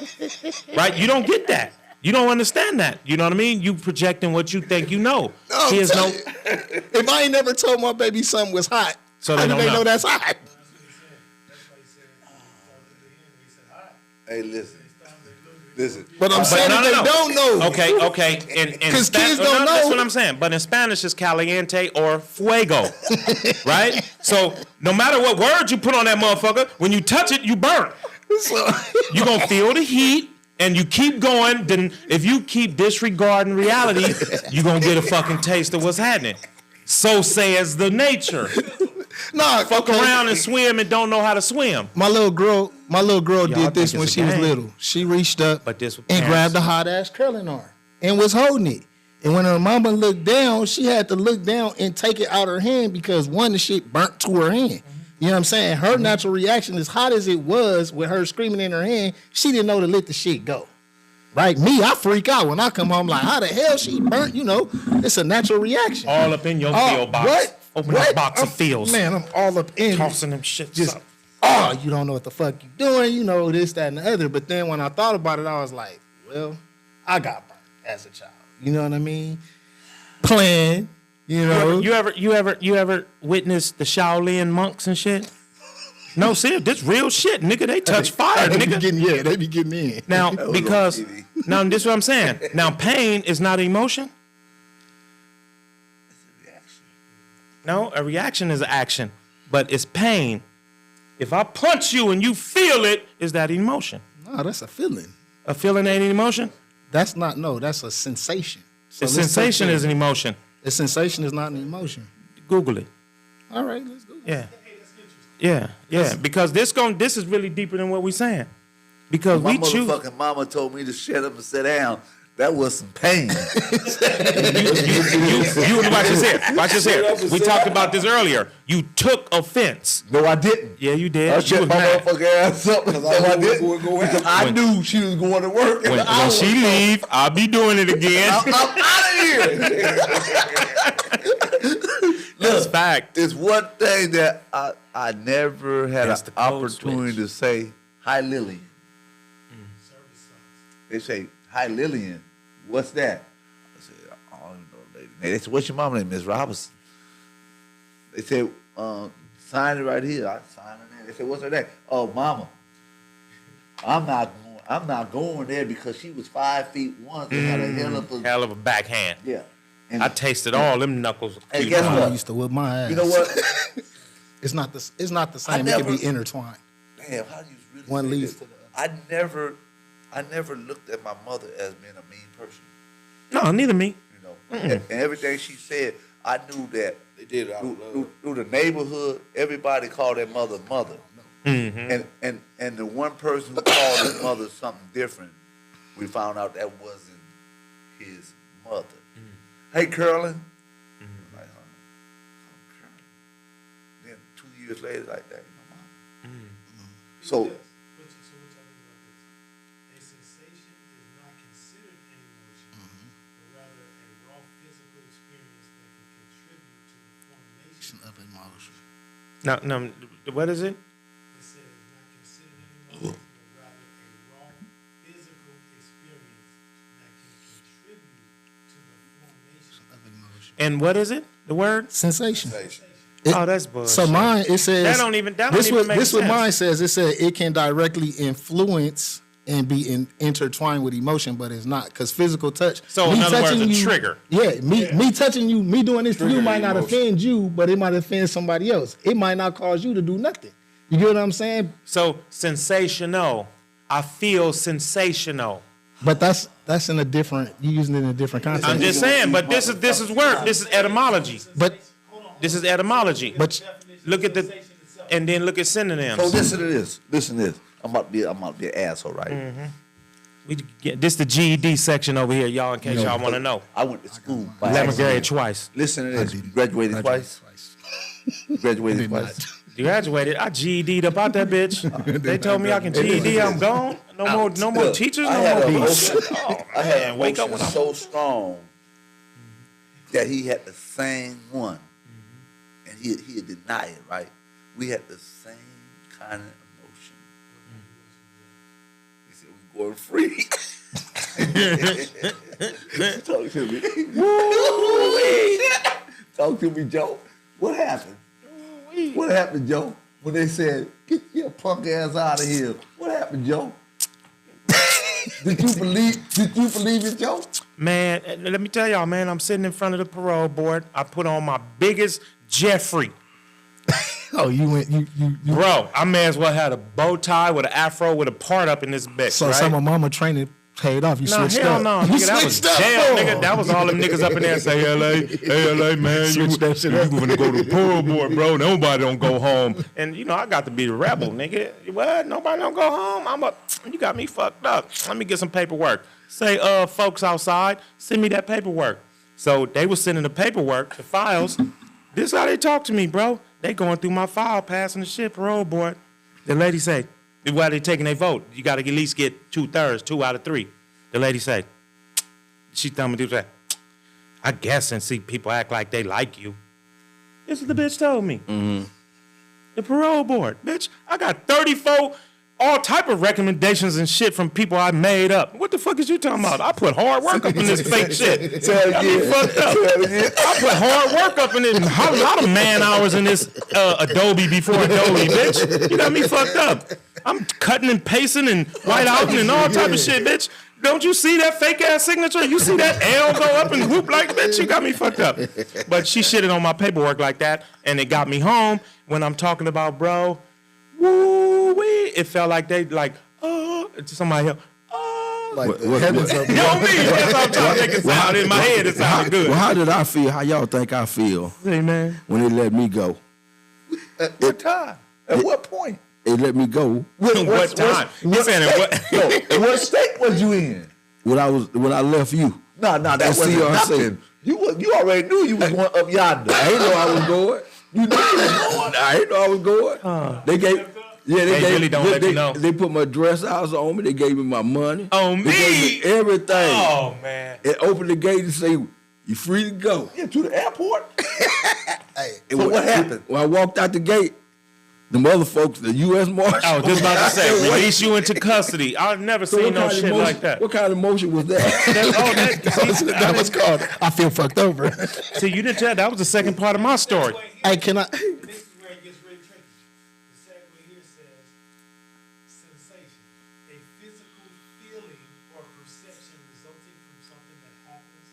right? You don't get that. You don't understand that. You know what I mean? You projecting what you think you know. No, Kids know. If I ain't never told my baby something was hot, So how they do don't they know. know that's hot? That's what he said. He said hot. Hey, listen. But I'm saying no, they no. don't know. Okay. In 'Cause kids don't That's know. what I'm saying. But in Spanish, it's caliente or fuego, right? So no matter what word you put on that motherfucker, when you touch it, you burn. So, You're gonna feel the heat. And you keep going, then if you keep disregarding reality, you're gonna get a fucking taste of what's happening. So says the nature. nah, Fuck around and swim and don't know how to swim. My little girl Y'all did this think when it's a she was game. little. She reached up But this was and parents. grabbed a hot ass curling iron and was holding it. And when her mama looked down, she had to look down and take it out her hand because one, the shit burnt to her hand. You know what I'm saying? Her natural reaction, as hot as it was with her screaming in her hand, she didn't know to let the shit go. Right? Me, I freak out when I come home like, how the hell she burnt? You know, it's a natural reaction. All up in your field box. What? Open What? that box of fields. Man, I'm all up in Tossing them shits just, up. oh, you don't know what the fuck you doing, you know, this, that, and the other. But then when I thought about it, I was like, well, I got burnt as a child. You know what I mean? Playing, you know. You ever witnessed the Shaolin monks and shit? No, serious, this real shit, nigga. They touch fire, they be nigga. getting in. Now, was because on TV. now this is what I'm saying. Now, pain is not an emotion. No, a reaction is an action, but it's pain. If I punch you and you feel it, is that emotion? No, that's a feeling. A feeling ain't an emotion. That's a sensation. So A sensation is an emotion. A sensation is not an emotion. Google it. All right, let's go. Yeah. Yeah. Because this is really deeper than what we're saying. Because My we choose. motherfucking mama told me to shut up and sit down. That was some pain. You watch this here. Watch this here. We talked about this earlier. You took offense. No, I didn't. Yeah, you did. I You shut was my mad. motherfucking ass up because I didn't. Because I knew she was going to work. When she leave, I'll be doing it again. I'm out of here. That's fact. It's one thing that I never had That's an the code opportunity switch. to say, hi, Lillian. They say, hi, Lillian. What's that? I said, I don't even know, lady. They said, what's your mama name, Miss Robinson? They said, sign it right here. I signed it in. They said, what's her name? Oh, mama. I'm not going there because she was 5'1" and had a Hell of a backhand. yeah. And I tasted all them knuckles. Hey, guess I what? used to whip my ass. You know what? It's not the same. It can never- be intertwined. Damn, how do you really One say leads this? to the I never looked at my mother as being a mean person. No, neither me. You know, and everything she said, I knew that they did it through the neighborhood. Everybody called their mother mother, and the one person who called his mother something different, we found out that wasn't his mother. Hey, Curlin. Like, Curlin. Then 2 years later, like that, my mom. So. What y'all think about this? A sensation is not considered an emotion, but rather a raw physical experience that can contribute to the formation. of emotion. No, what is it? It said it's not considered an emotion, but rather a raw physical experience that can contribute to the formation Of emotion. And what is it? The word? Sensation. Oh, that's bullshit. So mine, it says That don't even make this what sense. mine says. It said it can directly influence and be intertwined with emotion, but it's not, because physical touch. So in other words, a trigger. Yeah, me touching you, me doing this to you might not offend you, but it might offend somebody else. It might not cause you to do nothing. You get what I'm saying? So sensational. I feel sensational. But that's in a different. You using it in a different context. I'm just saying, but this is work. This is etymology. But This is etymology. but Look at and then look at synonyms. So listen to this. Listen to this. I'm about to be an asshole, right? We get this the GED section over here, y'all. In case y'all want to know, I went to school by 11th grade accident. twice. Listen to this. You graduated twice. You graduated twice. Graduated. I GED'd up out that bitch. They told me I can GED. I'm gone. No more teachers. I No had more an peace. emotion. I had man, an wake up emotion when so strong that he had the same one, and he denied it. Right? We had the same kind of emotion. He said we going free. Talk to me. Talk to me, Joe. What happened? What happened, Joe? When they said, "Get your punk ass out of here"? What happened, Joe? Did you believe it, Joe? Man, let me tell y'all, man. I'm sitting in front of the parole board. I put on my biggest Jeffrey. oh, you went you. Bro, I may as well had a bow tie with an afro with a part up in this bitch. So right? some of mama training paid off. You Nah, switched hell up. no, You nigga. That was switched up. jail, nigga. That was all them niggas up in there say, hey, LA, man, you gonna go to the parole board, bro. Nobody don't go home. And, you know, I got to be the rebel, nigga. What? Nobody don't go home? You got me fucked up. Let me get some paperwork. Say, folks outside, send me that paperwork. So they was sending the paperwork, the files. This is how they talk to me, bro. They going through my file, passing the shit, parole board. The lady say, while they taking their vote, you got to at least get 2/3, 2 out of 3. The lady say, she tell me, I guess and see people act like they like you. This is what the bitch told me. The parole board, bitch. I got 34 all type of recommendations and shit from people I made up. What the fuck is you talking about? I put hard work up in this fake shit. Got me fucked up. I put hard work up in it. A lot of man hours in this Adobe before Adobe, bitch. You got me fucked up. I'm cutting and pasting and whiteouting and all type of shit, bitch. Don't you see that fake ass signature? You see that L go up and whoop like, bitch? You got me fucked up. But she shitted on my paperwork like that, and it got me home when I'm talking about, bro, woo-wee. It felt like they like, somebody else. Like What- heavens up. You know me. That's how I'm trying to make it sound in my head. It sounded good. Well, how did I feel? How y'all think I feel Hey, man. when they let me go? At what time? At what point? They let me go What time? He said it what? Yo, what state was you in? when I left you. No, that At wasn't CRC. nothing. You already knew you was going up yonder. I didn't know I was going. You knew you was going. I didn't know I was going. They gave. Yeah, They really don't let you know. They put my dress house on me. They gave me my money. On They gave me everything. Oh, man. It opened the gate and say, "You free to go." Yeah, to the airport. Hey, So what happened? When I walked out the gate, the mother folks, the U.S. Marshal. I was just about to say, release you into custody. I've never So seen what no kind of shit emotion- like that. What kind of emotion was that? that was called. I feel fucked over. See, you didn't tell. That was the second part of my story. Hey, can I? This is where it gets really tricky. The segue here says sensation, a physical feeling or perception resulting from something that happens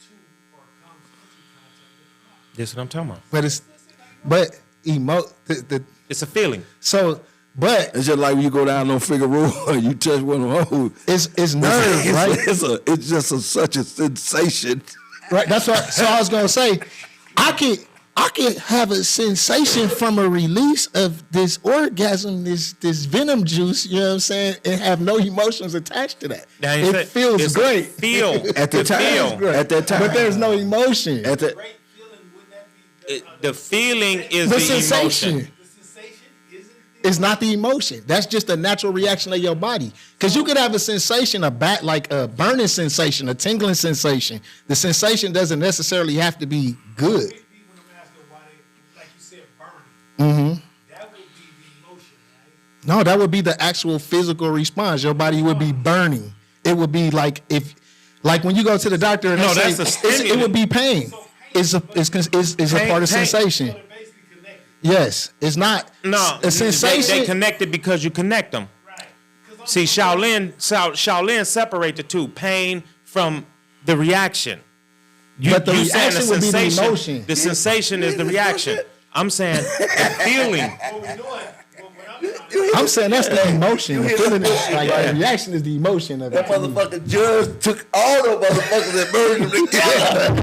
to or comes into contact with the body. This is what I'm talking about. But It's a feeling. so, but It's just like when you go down on Figueroa and you touch one of those. it's nerve, right? It's just such a sensation. Right. That's what. So I was gonna say, I can have a sensation from a release of this orgasm, this venom juice. You know what I'm saying, and have no emotions attached to that. Now, you It said feels it's a great Feel At the time. Feel. At that time. but there's no emotion. At the, Great feeling, wouldn't that be The feeling is The the sensation. emotion. the sensation? Isn't It's not the emotion. That's just a natural reaction of your body. Because you could have a sensation, like a burning sensation, a tingling sensation. The sensation doesn't necessarily have to be good. it be when I'm asking why they, like you said, burning? That would be the emotion, right? No, that would be the actual physical response. Your body would be burning. It would be like when you go to the doctor and No, they that's say a it stimulant. would be pain. It's a part of Pain. sensation. So they're basically connected. Yes, it's not No, a sensation. They connect it because you connect them. Right. Because See, Shaolin separate the two, pain from the reaction. But the saying reaction would be the emotion. The sensation is the reaction. I'm saying the feeling. What we doing? What I'm saying that's the emotion. The feeling is like the reaction is the emotion of it. That motherfucking judge took all the motherfuckers that merged them together.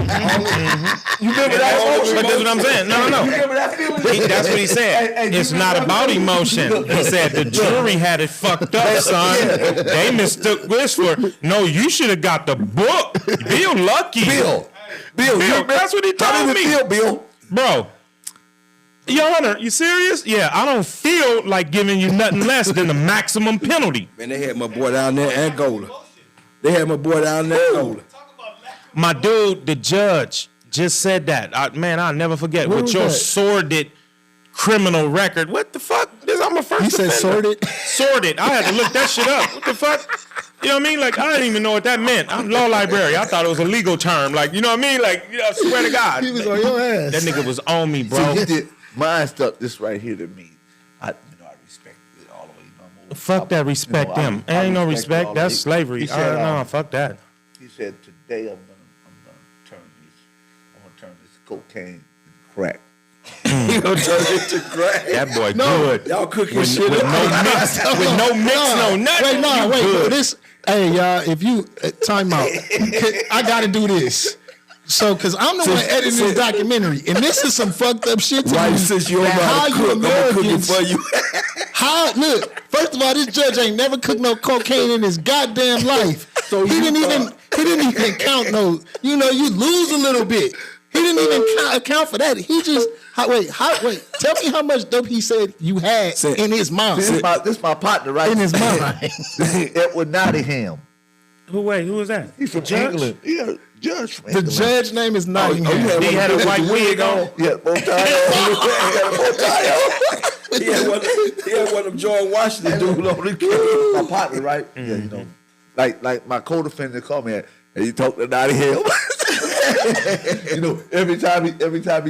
You remember that emotion? But that's what I'm saying. No. You remember that feeling? That's what he said. Hey, It's not about emotion. He said the jury had it fucked up, son. They mistook this for, no, you should have got the book. Bill lucky. Bill, That's what he told me. Bill. Bro, Your Honor, you serious? Yeah, I don't feel like giving you nothing less than the maximum penalty. Man, they had my boy down there in Angola. They had my boy down there in Angola. My dude, the judge, just said that. Man, I'll never forget. What With was your that? sordid criminal record. What the fuck? I'm a first He said offender. sordid? Sordid. I had to look that shit up. What the fuck? You know what I mean? Like, I didn't even know what that meant. I'm law library. I thought it was a legal term. Like, you know what I mean? Like, I swear to God. He was on your ass. That nigga was on me, bro. See, he did mine stuck this right here to me. I respect it all the way. Fuck that, respect them. Ain't no respect. That's He slavery. said, No, fuck that. He said, today I'm gonna turn this cocaine into crack. He gonna turn it to crack. That boy No. good. Y'all cooking With shit up. no mix, with no mix, no nothing. Wait, You good. this. Hey, y'all, if you time out, I gotta do this. So, cause I'm the one editing this documentary, and this is some fucked up shit to Why me. since you don't know that how to how you cook, I'm gonna cook it Americans- for you. How look? First of all, this judge ain't never cooked no cocaine in his goddamn life. So he didn't even count no. You know, you lose a little bit. He didn't even account for that. He just wait. Tell me how much dope he said you had in his mind. This my partner, right? In his mind. Edward Nottingham. Who was that? He's from Judge? England. Yeah, judge from The England. judge name is Nottingham. He had a white wig on. Yeah, bow tie. He had a bow tie on. He had one of them George Washington dude on the case. My partner, right? Yeah, you know, like my co-defendant called me, and he talked to Nottingham. You know, every time he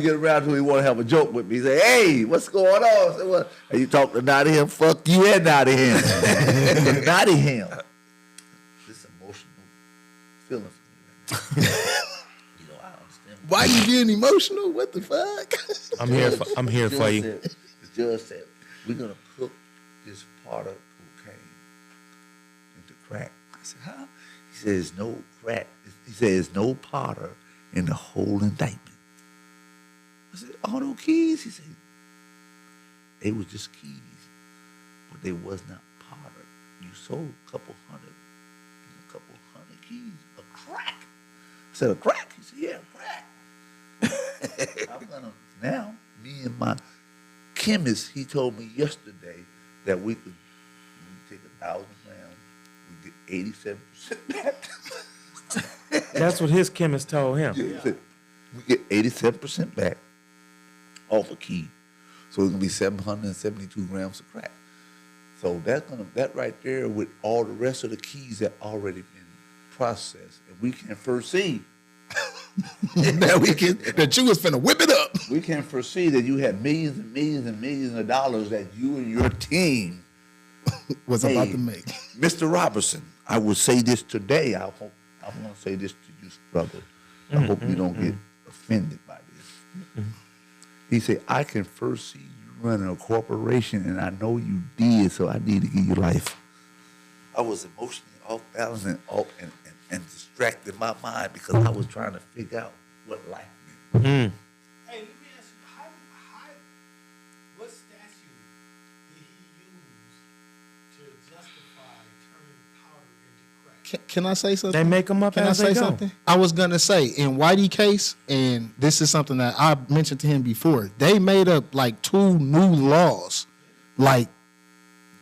get around to, he want to have a joke with me. He say, "Hey, what's going on?" I said, "What?" And you talk to Nottingham, fuck you and Nottingham. Nottingham. This emotional feeling for me. You know, I understand. Why you getting emotional? What the fuck? I'm here for you. The judge said, "We're gonna cook this part of cocaine into crack." I said, "Huh?" He says, "No crack." He says, "No powder in the whole indictment." I said, "All those keys?" He said, "They was just keys, but they was not powder. You sold a couple hundred keys of crack." I said, "A crack?" He said, "Yeah, crack." I'm gonna now. Me and my chemist, he told me yesterday that we could take 1,000 grams, we get 87% back. That's what his chemist told him. He said, we get 87% back off a key. So it's gonna be 772 grams of crack. So that right there with all the rest of the keys that already been processed, and we can foresee that you was finna whip it up. we can foresee that you had millions and millions and millions of dollars that you and your team Was made. about to make. Mr. Robertson, I will say this today. I'm going to say this to you, brother. I hope you don't get offended by this. He said, "I can first see you running a corporation, and I know you did, so I need to give you life." I was emotionally off balance and distracted in my mind because I was trying to figure out what life meant. Hey, let me ask you, what statute did he use to justify turning powder into crack? Can I say something? They make 'em up Can as I they say go. something? I was gonna say in Whitey case, and this is something that I mentioned to him before. They made up like 2 new laws, like,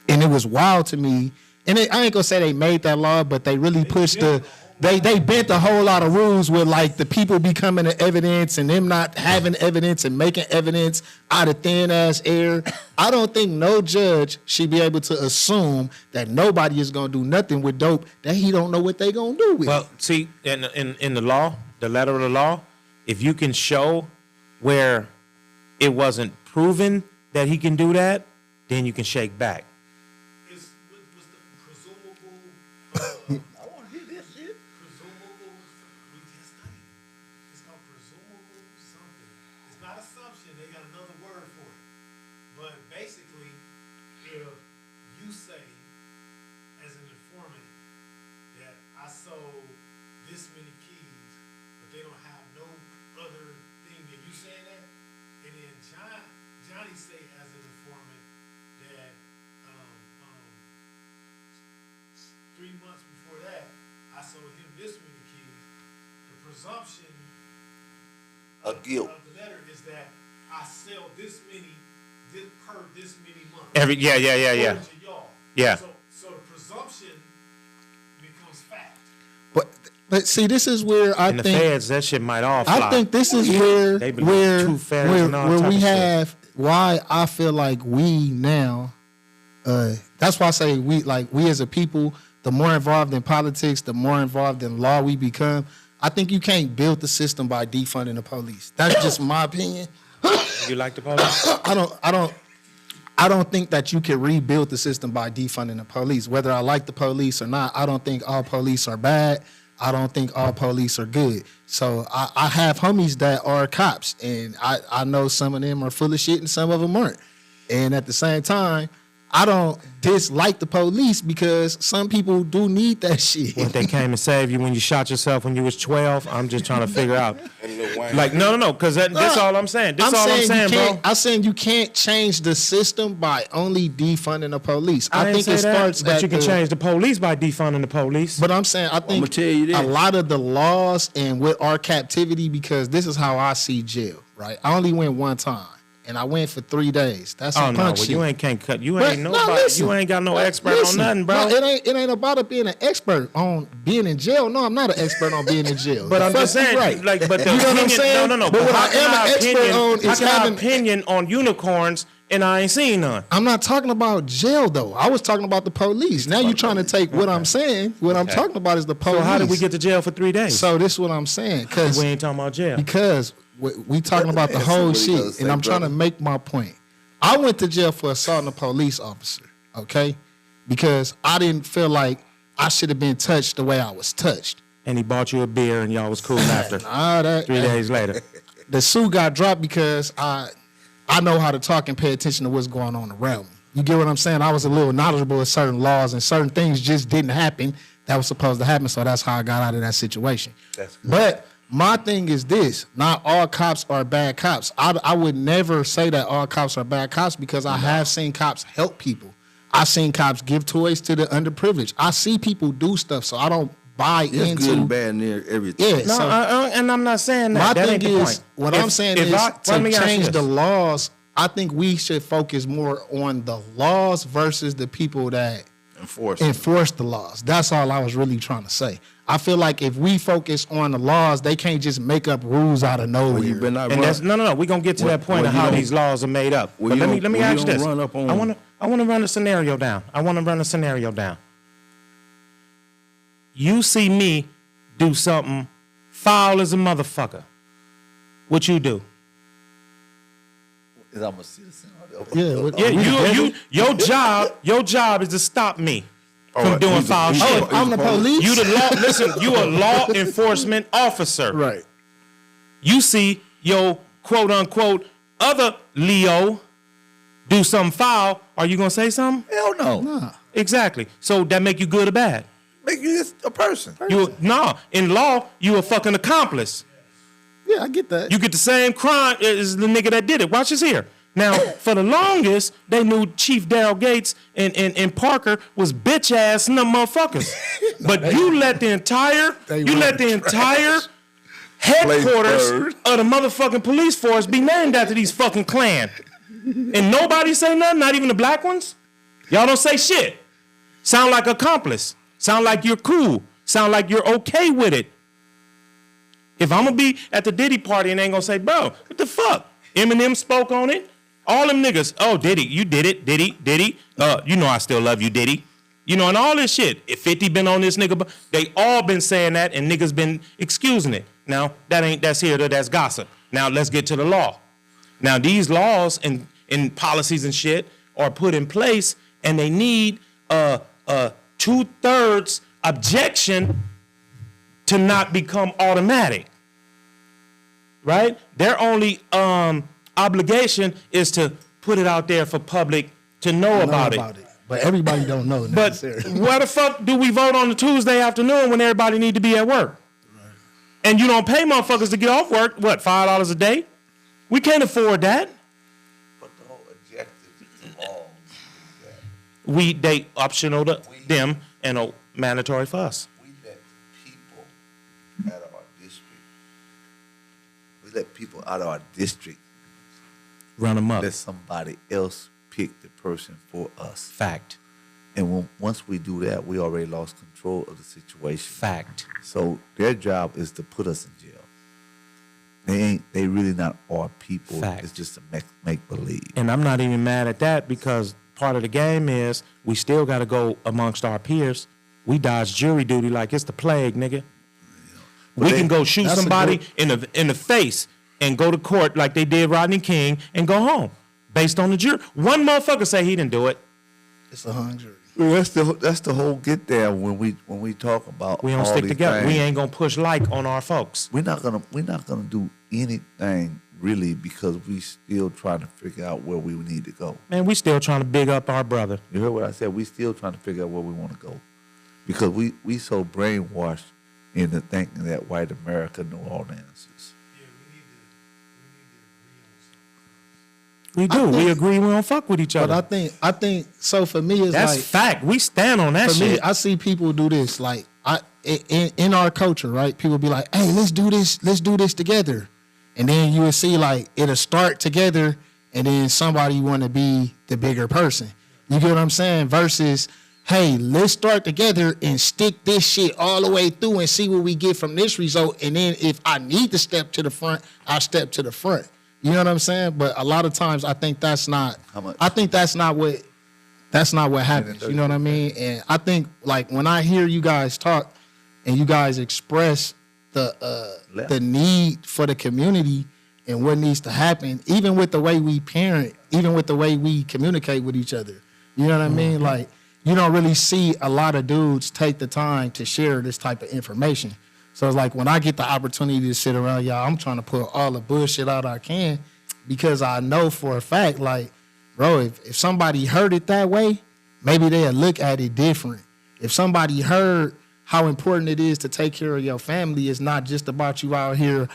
and it was wild to me. And I ain't gonna say they made that law, but they really pushed they bent a whole lot of rules with like the people becoming the evidence and them not having evidence and making evidence out of thin ass air. I don't think no judge should be able to assume that nobody is gonna do nothing with dope that he don't know what they gonna do with. Well, see, in the law, the letter of the law, if you can show where it wasn't proven that he can do that, then you can shake back. What's the they got another word for it. But basically, if you say, as an informant, that I sold this many keys, but they don't have no other thing, and you saying that, and then Johnny say as an informant that 3 months before that, I sold him this many keys. The presumption A guilt. of the letter is that I sell this many this many months. Yeah. According to y'all. Yeah. So the presumption becomes fact. But see, this is where I In the think feds, that shit might all fly. I think this is where They believe too fast and all type we of shit. have why I feel like we now. That's why I say we as a people, the more involved in politics, the more involved in law we become. I think you can't build the system by defunding the police. That's just my opinion. You like the police? I don't think that you can rebuild the system by defunding the police. Whether I like the police or not, I don't think all police are bad. I don't think all police are good. So I have homies that are cops, and I know some of them are full of shit and some of them aren't. And at the same time, I don't dislike the police because some people do need that shit. What, they came and saved you when you shot yourself when you was 12? I'm just trying to figure out. Like, no, because that's all I'm saying. That's all I'm saying, bro. I'm saying you can't change the system by only defunding the police. I didn't think say it starts that, but at you can the- change the police by defunding the police. But I'm saying I think tell you this. a lot of the laws and with our captivity, because this is how I see jail, right? I only went one time, and I went for 3 days. That's some no, punk well, shit. you can't cut. You But, ain't no, nobody. listen. You ain't got no expert Listen, on nothing, bro. No, it ain't about it being an expert on being in jail. No, I'm not an expert on being in jail. But I'm Fuck just you, saying, right. like, but the You know what I'm opinion, saying? no. But what how I can am I an expert opinion, on how is can I having. opinion on unicorns and I ain't seen none? I'm not talking about jail though. I was talking about the police. Now you're trying to take what I'm saying. What I'm talking about is the police. So how did we get to jail for 3 days? So this is what I'm saying. we ain't talking about jail. Because we talking about the whole Somebody shit, does say, and I'm trying to brother. make my point. I went to jail for assaulting a police officer, okay? Because I didn't feel like I should have been touched the way I was touched. And he bought you a beer and y'all was cool after. That 3 days later. the suit got dropped because I know how to talk and pay attention to what's going on around me. You get what I'm saying? I was a little knowledgeable of certain laws, and certain things just didn't happen that was supposed to happen. So that's how I got out of that situation. That's good. But my thing is this: not all cops are bad cops. I would never say that all cops are bad cops because I have seen cops help people. I've seen cops give toys to the underprivileged. I see people do stuff, so I don't buy It's into good and bad and everything. Yeah, No, so and I'm not saying that. my That thing ain't the is, point. what If- I'm saying if is let to me ask you change the this. laws. I think we should focus more on the laws versus the people that enforce the laws. That's all I was really trying to say. I feel like if we focus on the laws, they can't just make up rules out of nowhere. Well, you better not And run. that's no. We're gonna get to that point well, of you how don't- these laws are made up. well, But you let me don't- let me well, you ask you don't this. run up on- I wanna run a scenario down. You see me do something foul as a motherfucker. What you do? Is I'm a citizen. Yeah, what- Yeah, your job is to stop me from doing foul he's shit. a- I'm the police. You the law. Listen, you a law enforcement officer. right. You see your quote unquote other Leo do something foul. Are you gonna say something? Hell no. Exactly. So that make you good or bad? Make you just a person. In law, you a fucking accomplice. Yeah, I get that. You get the same crime as the nigga that did it. Watch this here. Now, for the longest, they knew Chief Daryl Gates and Parker was bitch ass and them motherfuckers. But you let the entire headquarters of the motherfucking police force be named after these fucking clan. And nobody say nothing, not even the black ones. Y'all don't say shit. Sound like accomplice. Sound like you're cool. Sound like you're okay with it. If I'm gonna be at the Diddy party and they ain't gonna say, bro, what the fuck? Eminem spoke on it. All them niggas, oh, Diddy, you did it, Diddy. You know I still love you, Diddy. You know, and all this shit. If 50 been on this nigga, they all been saying that and niggas been excusing it. Now, that's gossip. Now, let's get to the law. Now, these laws and policies and shit are put in place and they need 2/3 objection to not become automatic. Right? They're only obligation is to put it out there for public to know about it. But everybody don't know But necessarily. why the fuck do we vote on a Tuesday afternoon when everybody need to be at work? Right. And you don't pay motherfuckers to get off work, what, $5 a day? We can't afford that. But the whole objective is all They optional to them and mandatory for us. we let people out of our district. We let people out of our district Run them up. let somebody else pick the person for us. Fact. And once we do that, we already lost control of the situation. Fact. So their job is to put us in jail. They really not our people. Fact. It's just a make believe. And I'm not even mad at that because part of the game is we still got to go amongst our peers. We dodge jury duty like it's the plague, nigga. We can go shoot that's a somebody good- in the face and go to court like they did Rodney King and go home based on the jury. One motherfucker say he didn't do it. It's a hung jury. Well, that's the whole get there when we talk about We don't all stick these together. things. We ain't gonna push like on our folks. We're not gonna do anything really because we still trying to figure out where we need to go. Man, we still trying to big up our brother. You heard what I said? We still trying to figure out where we want to go because we so brainwashed into thinking that white America knew all the answers. Yeah, we need to agree on something. We do. We agree we don't fuck with each But other. I think so for me it's That's like fact. We stand on that for me, shit. I see people do this. Like in our culture, right? People be like, "Hey, let's do this together," and then you will see like it'll start together, and then somebody want to be the bigger person. You get what I'm saying? Versus, hey, let's start together and stick this shit all the way through and see what we get from this result. And then if I need to step to the front, I'll step to the front. You know what I'm saying? But a lot of times, I think that's not. How much? I think that's not what happens. You know what I mean? And I think like when I hear you guys talk and you guys express the need for the community and what needs to happen, even with the way we parent, even with the way we communicate with each other. You know what I mean? Like you don't really see a lot of dudes take the time to share this type of information. So it's like when I get the opportunity to sit around y'all, I'm trying to put all the bullshit out I can because I know for a fact, like, bro, if somebody heard it that way, maybe they'll look at it different. If somebody heard how important it is to take care of your family, it's not just about you out here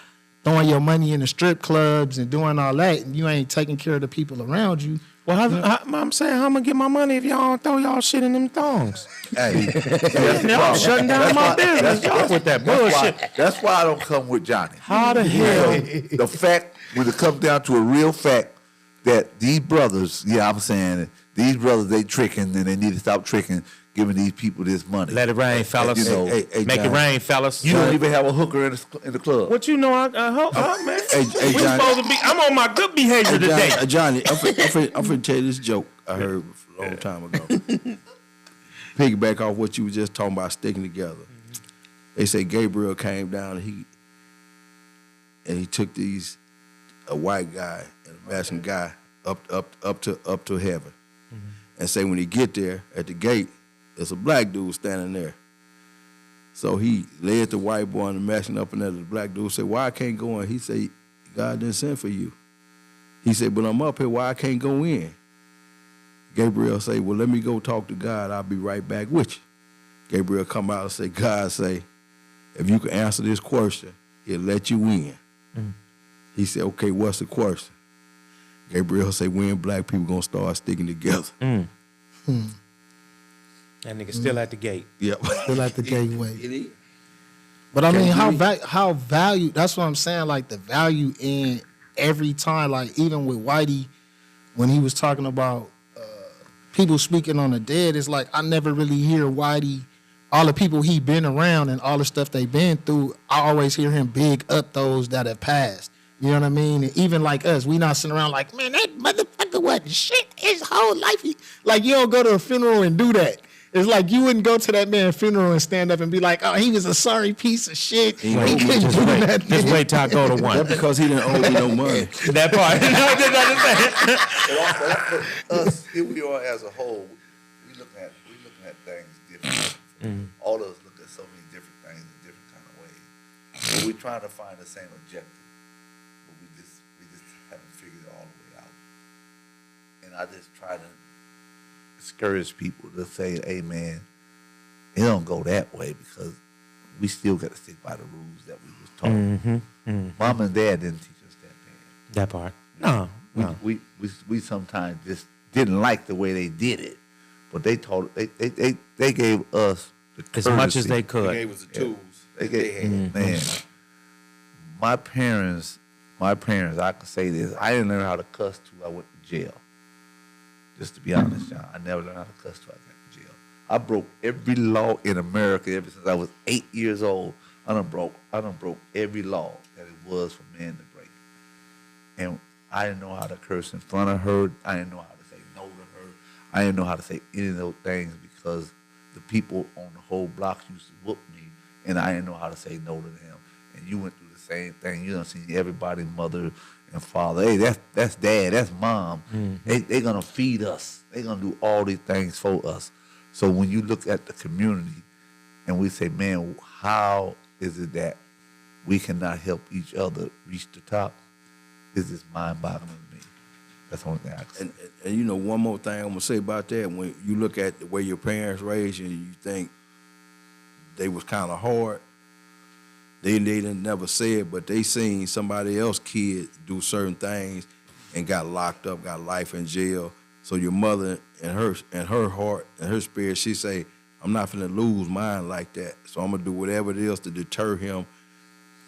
throwing your money in the strip clubs and doing all that, and you ain't taking care of the people around you. Well, I'm saying, how I'm gonna get my money if y'all don't throw y'all shit in them thongs? Hey, Now I'm shutting down my business. Y'all with that bullshit. That's why I don't come with Johnny. How the hell? The fact, when it comes down to a real fact, that these brothers, I'm saying, these brothers, they tricking and they need to stop tricking, giving these people this money. Let it rain, fellas. You know, Make it rain, fellas. You don't even have a hooker in the club. What you know? Man. Hey, We Johnny. supposed to be. I'm on my good behavior today. Johnny, I'm finna tell you this joke I heard a long time ago. Piggyback off what you were just talking about, sticking together. They say Gabriel came down and he took a white guy and a Mexican guy up to heaven, and say when he get there at the gate, there's a black dude standing there. So he led the white boy and the Mexican up in there. The black dude said, "Why I can't go in?" He said, "God didn't send for you." He said, "But I'm up here. Why I can't go in?" Gabriel say, "Well, let me go talk to God. I'll be right back with you." Gabriel come out and say, "God say, if you can answer this question, he'll let you in." He said, "Okay, what's the question?" Gabriel say, "When black people gonna start sticking together?" That nigga still at the gate. Yep. Still at the gateway. It is. But I mean, Can't how value? That's what I'm saying. Like the value in every time. Like even with Whitey, when he was talking about people speaking on the dead, it's like I never really hear Whitey. All the people he been around and all the stuff they been through, I always hear him big up those that have passed. You know what I mean? And even like us, we not sitting around like, man, that motherfucker wasn't shit his whole life. Like you don't go to a funeral and do that. It's like you wouldn't go to that man's funeral and stand up and be like, "Oh, he was a sorry piece of shit. He couldn't do that." Just wait till I go to one. That's because he didn't owe me no money. That part. Us, here we are as a whole, we looking at things differently. All of us look at so many different things in different kind of ways. But we're trying to find the same objective. But we just haven't figured it and I just try to discourage people to say, "Hey, man, it don't go that way because we still got to stick by the rules that we was taught." Mom and Dad didn't teach us that, man. That part. No. We sometimes just didn't like the way they did it, but they taught they gave us the As much as courtesy. they could. They gave us the tools. They gave, man. My parents, I can say this. I didn't learn how to cuss till I went to jail. Just to be honest, John, I never learned how to cuss till I got to jail. I broke every law in America ever since I was 8 years old. I done broke every law that it was for men to break. And I didn't know how to curse in front of her. I didn't know how to say no to her. I didn't know how to say any of those things because the people on the whole block used to whoop me, and I didn't know how to say no to them. And you went through the same thing. You done seen everybody's mother and father. Hey, that's dad, that's mom. They gonna feed us. They gonna do all these things for us. So when you look at the community and we say, man, how is it that we cannot help each other reach the top? It's just mind-boggling to me. That's the only thing I can say. And you know, one more thing I'm gonna say about that, when you look at the way your parents raised you, you think they was kind of hard. They didn't never say it, but they seen somebody else kid do certain things and got locked up, got life in jail. So your mother and her heart and her spirit, she say, I'm not finna lose mine like that. So I'm gonna do whatever it is to deter him.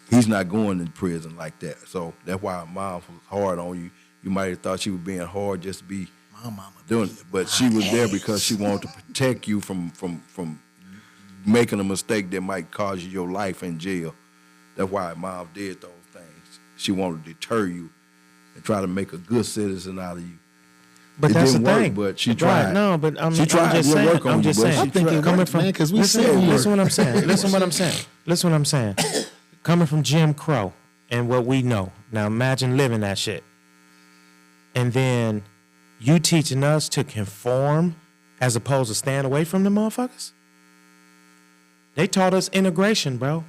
He's not going to prison like that. So that's why mom was hard on you. You might have thought she was being hard just to be My mama doing it, but she was there because she wanted to protect you from making a mistake that might cause you your life in jail. That's why mom did those things. She wanted to deter you and try to make a good citizen out of you. But It that's the didn't work, thing. but she Right, tried. no, but She tried. I'm just It saying. work on I'm you, just but saying. she tried. Coming from, man, 'cause we listen, said listen work. what I'm saying. Listen what I'm saying. Listen what I'm saying. Coming from Jim Crow and what we know. Now imagine living that shit. And then you teaching us to conform as opposed to stand away from the motherfuckers? They taught us integration, bro.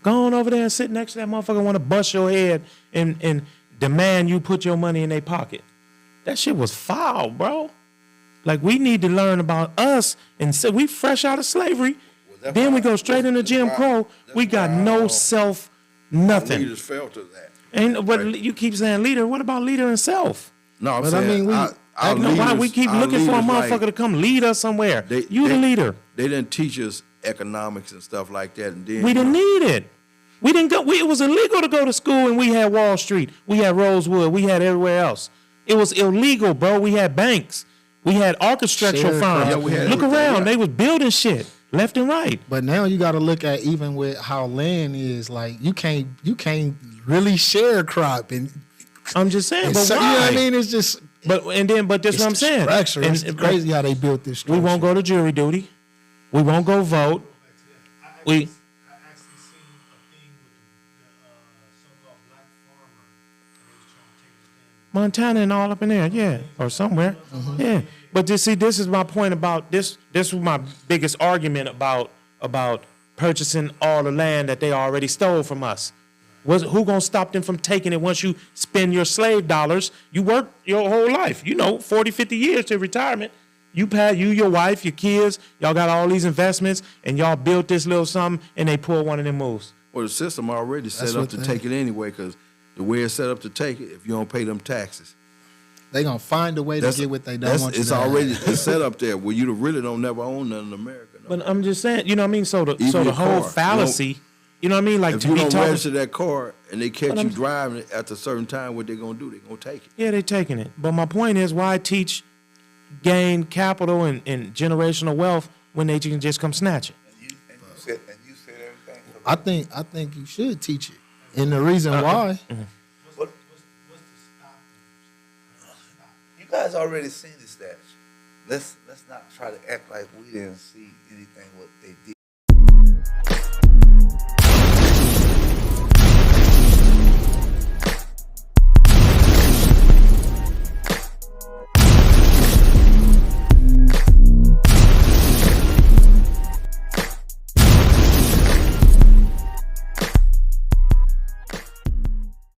Go on over there and sit next to that motherfucker want to bust your head and demand you put your money in their pocket. That shit was foul, bro. Like, we need to learn about us, and so we fresh out of slavery. that's Then we why- go straight into that's Jim why- Crow. that's We got why no all self, nothing. Leaders fell to that. And but Right. you keep saying leader. What about leader and self? No, I'm But I saying mean, our I know why we leaders- keep our looking for a leaders, motherfucker like, to come lead us somewhere. You the they- leader. They didn't teach us economics and stuff like that, and then We didn't need it. We didn't go. It was illegal to go to school, and we had Wall Street. We had Rosewood. We had everywhere else. It was illegal, bro. We had banks. We had architectural Sharecropping. firms. Yeah, we had Look everything, around. yeah. They was building shit left and right. But now you got to look at even with how land is. Like you can't really share crop and. I'm just saying. But so, why? you know what I mean? It's just. But that's It's what I'm the saying. Structure. And- It's crazy how they built this. Structure. We won't go to jury duty. We won't go vote. I We- actually seen a thing with the so-called black farmer, and they was trying to take it down. Montana and all up in there, yeah, or somewhere, yeah. But this is my point about this. This was my biggest argument about purchasing all the land that they already stole from us. Who gonna stop them from taking it once you spend your slave dollars? You work your whole life, 40, 50 years to retirement. You, your wife, your kids, y'all got all these investments, and y'all built this little something, and they pull one of them moves. well, the system already set That's up what to they- take it anyway, because the way it's set up to take it, if you don't pay them taxes, They gonna find a way to get what they don't want you it's to have. already it's set up there where you really don't never own nothing in America. No. But I'm just saying, you know what I mean? So the Even your whole car, fallacy, you know what I mean? Like If to you be don't talking. register that car and they catch But you I'm- driving it at a certain time, what they gonna do? They gonna take it. Yeah, they're taking it. But my point is, why teach gain capital and generational wealth when they can just come snatch it? And you said everything. I think you should teach it, and the reason why. What? What's the stop? You guys already seen the stats. Let's not try to act like we didn't see anything what they did.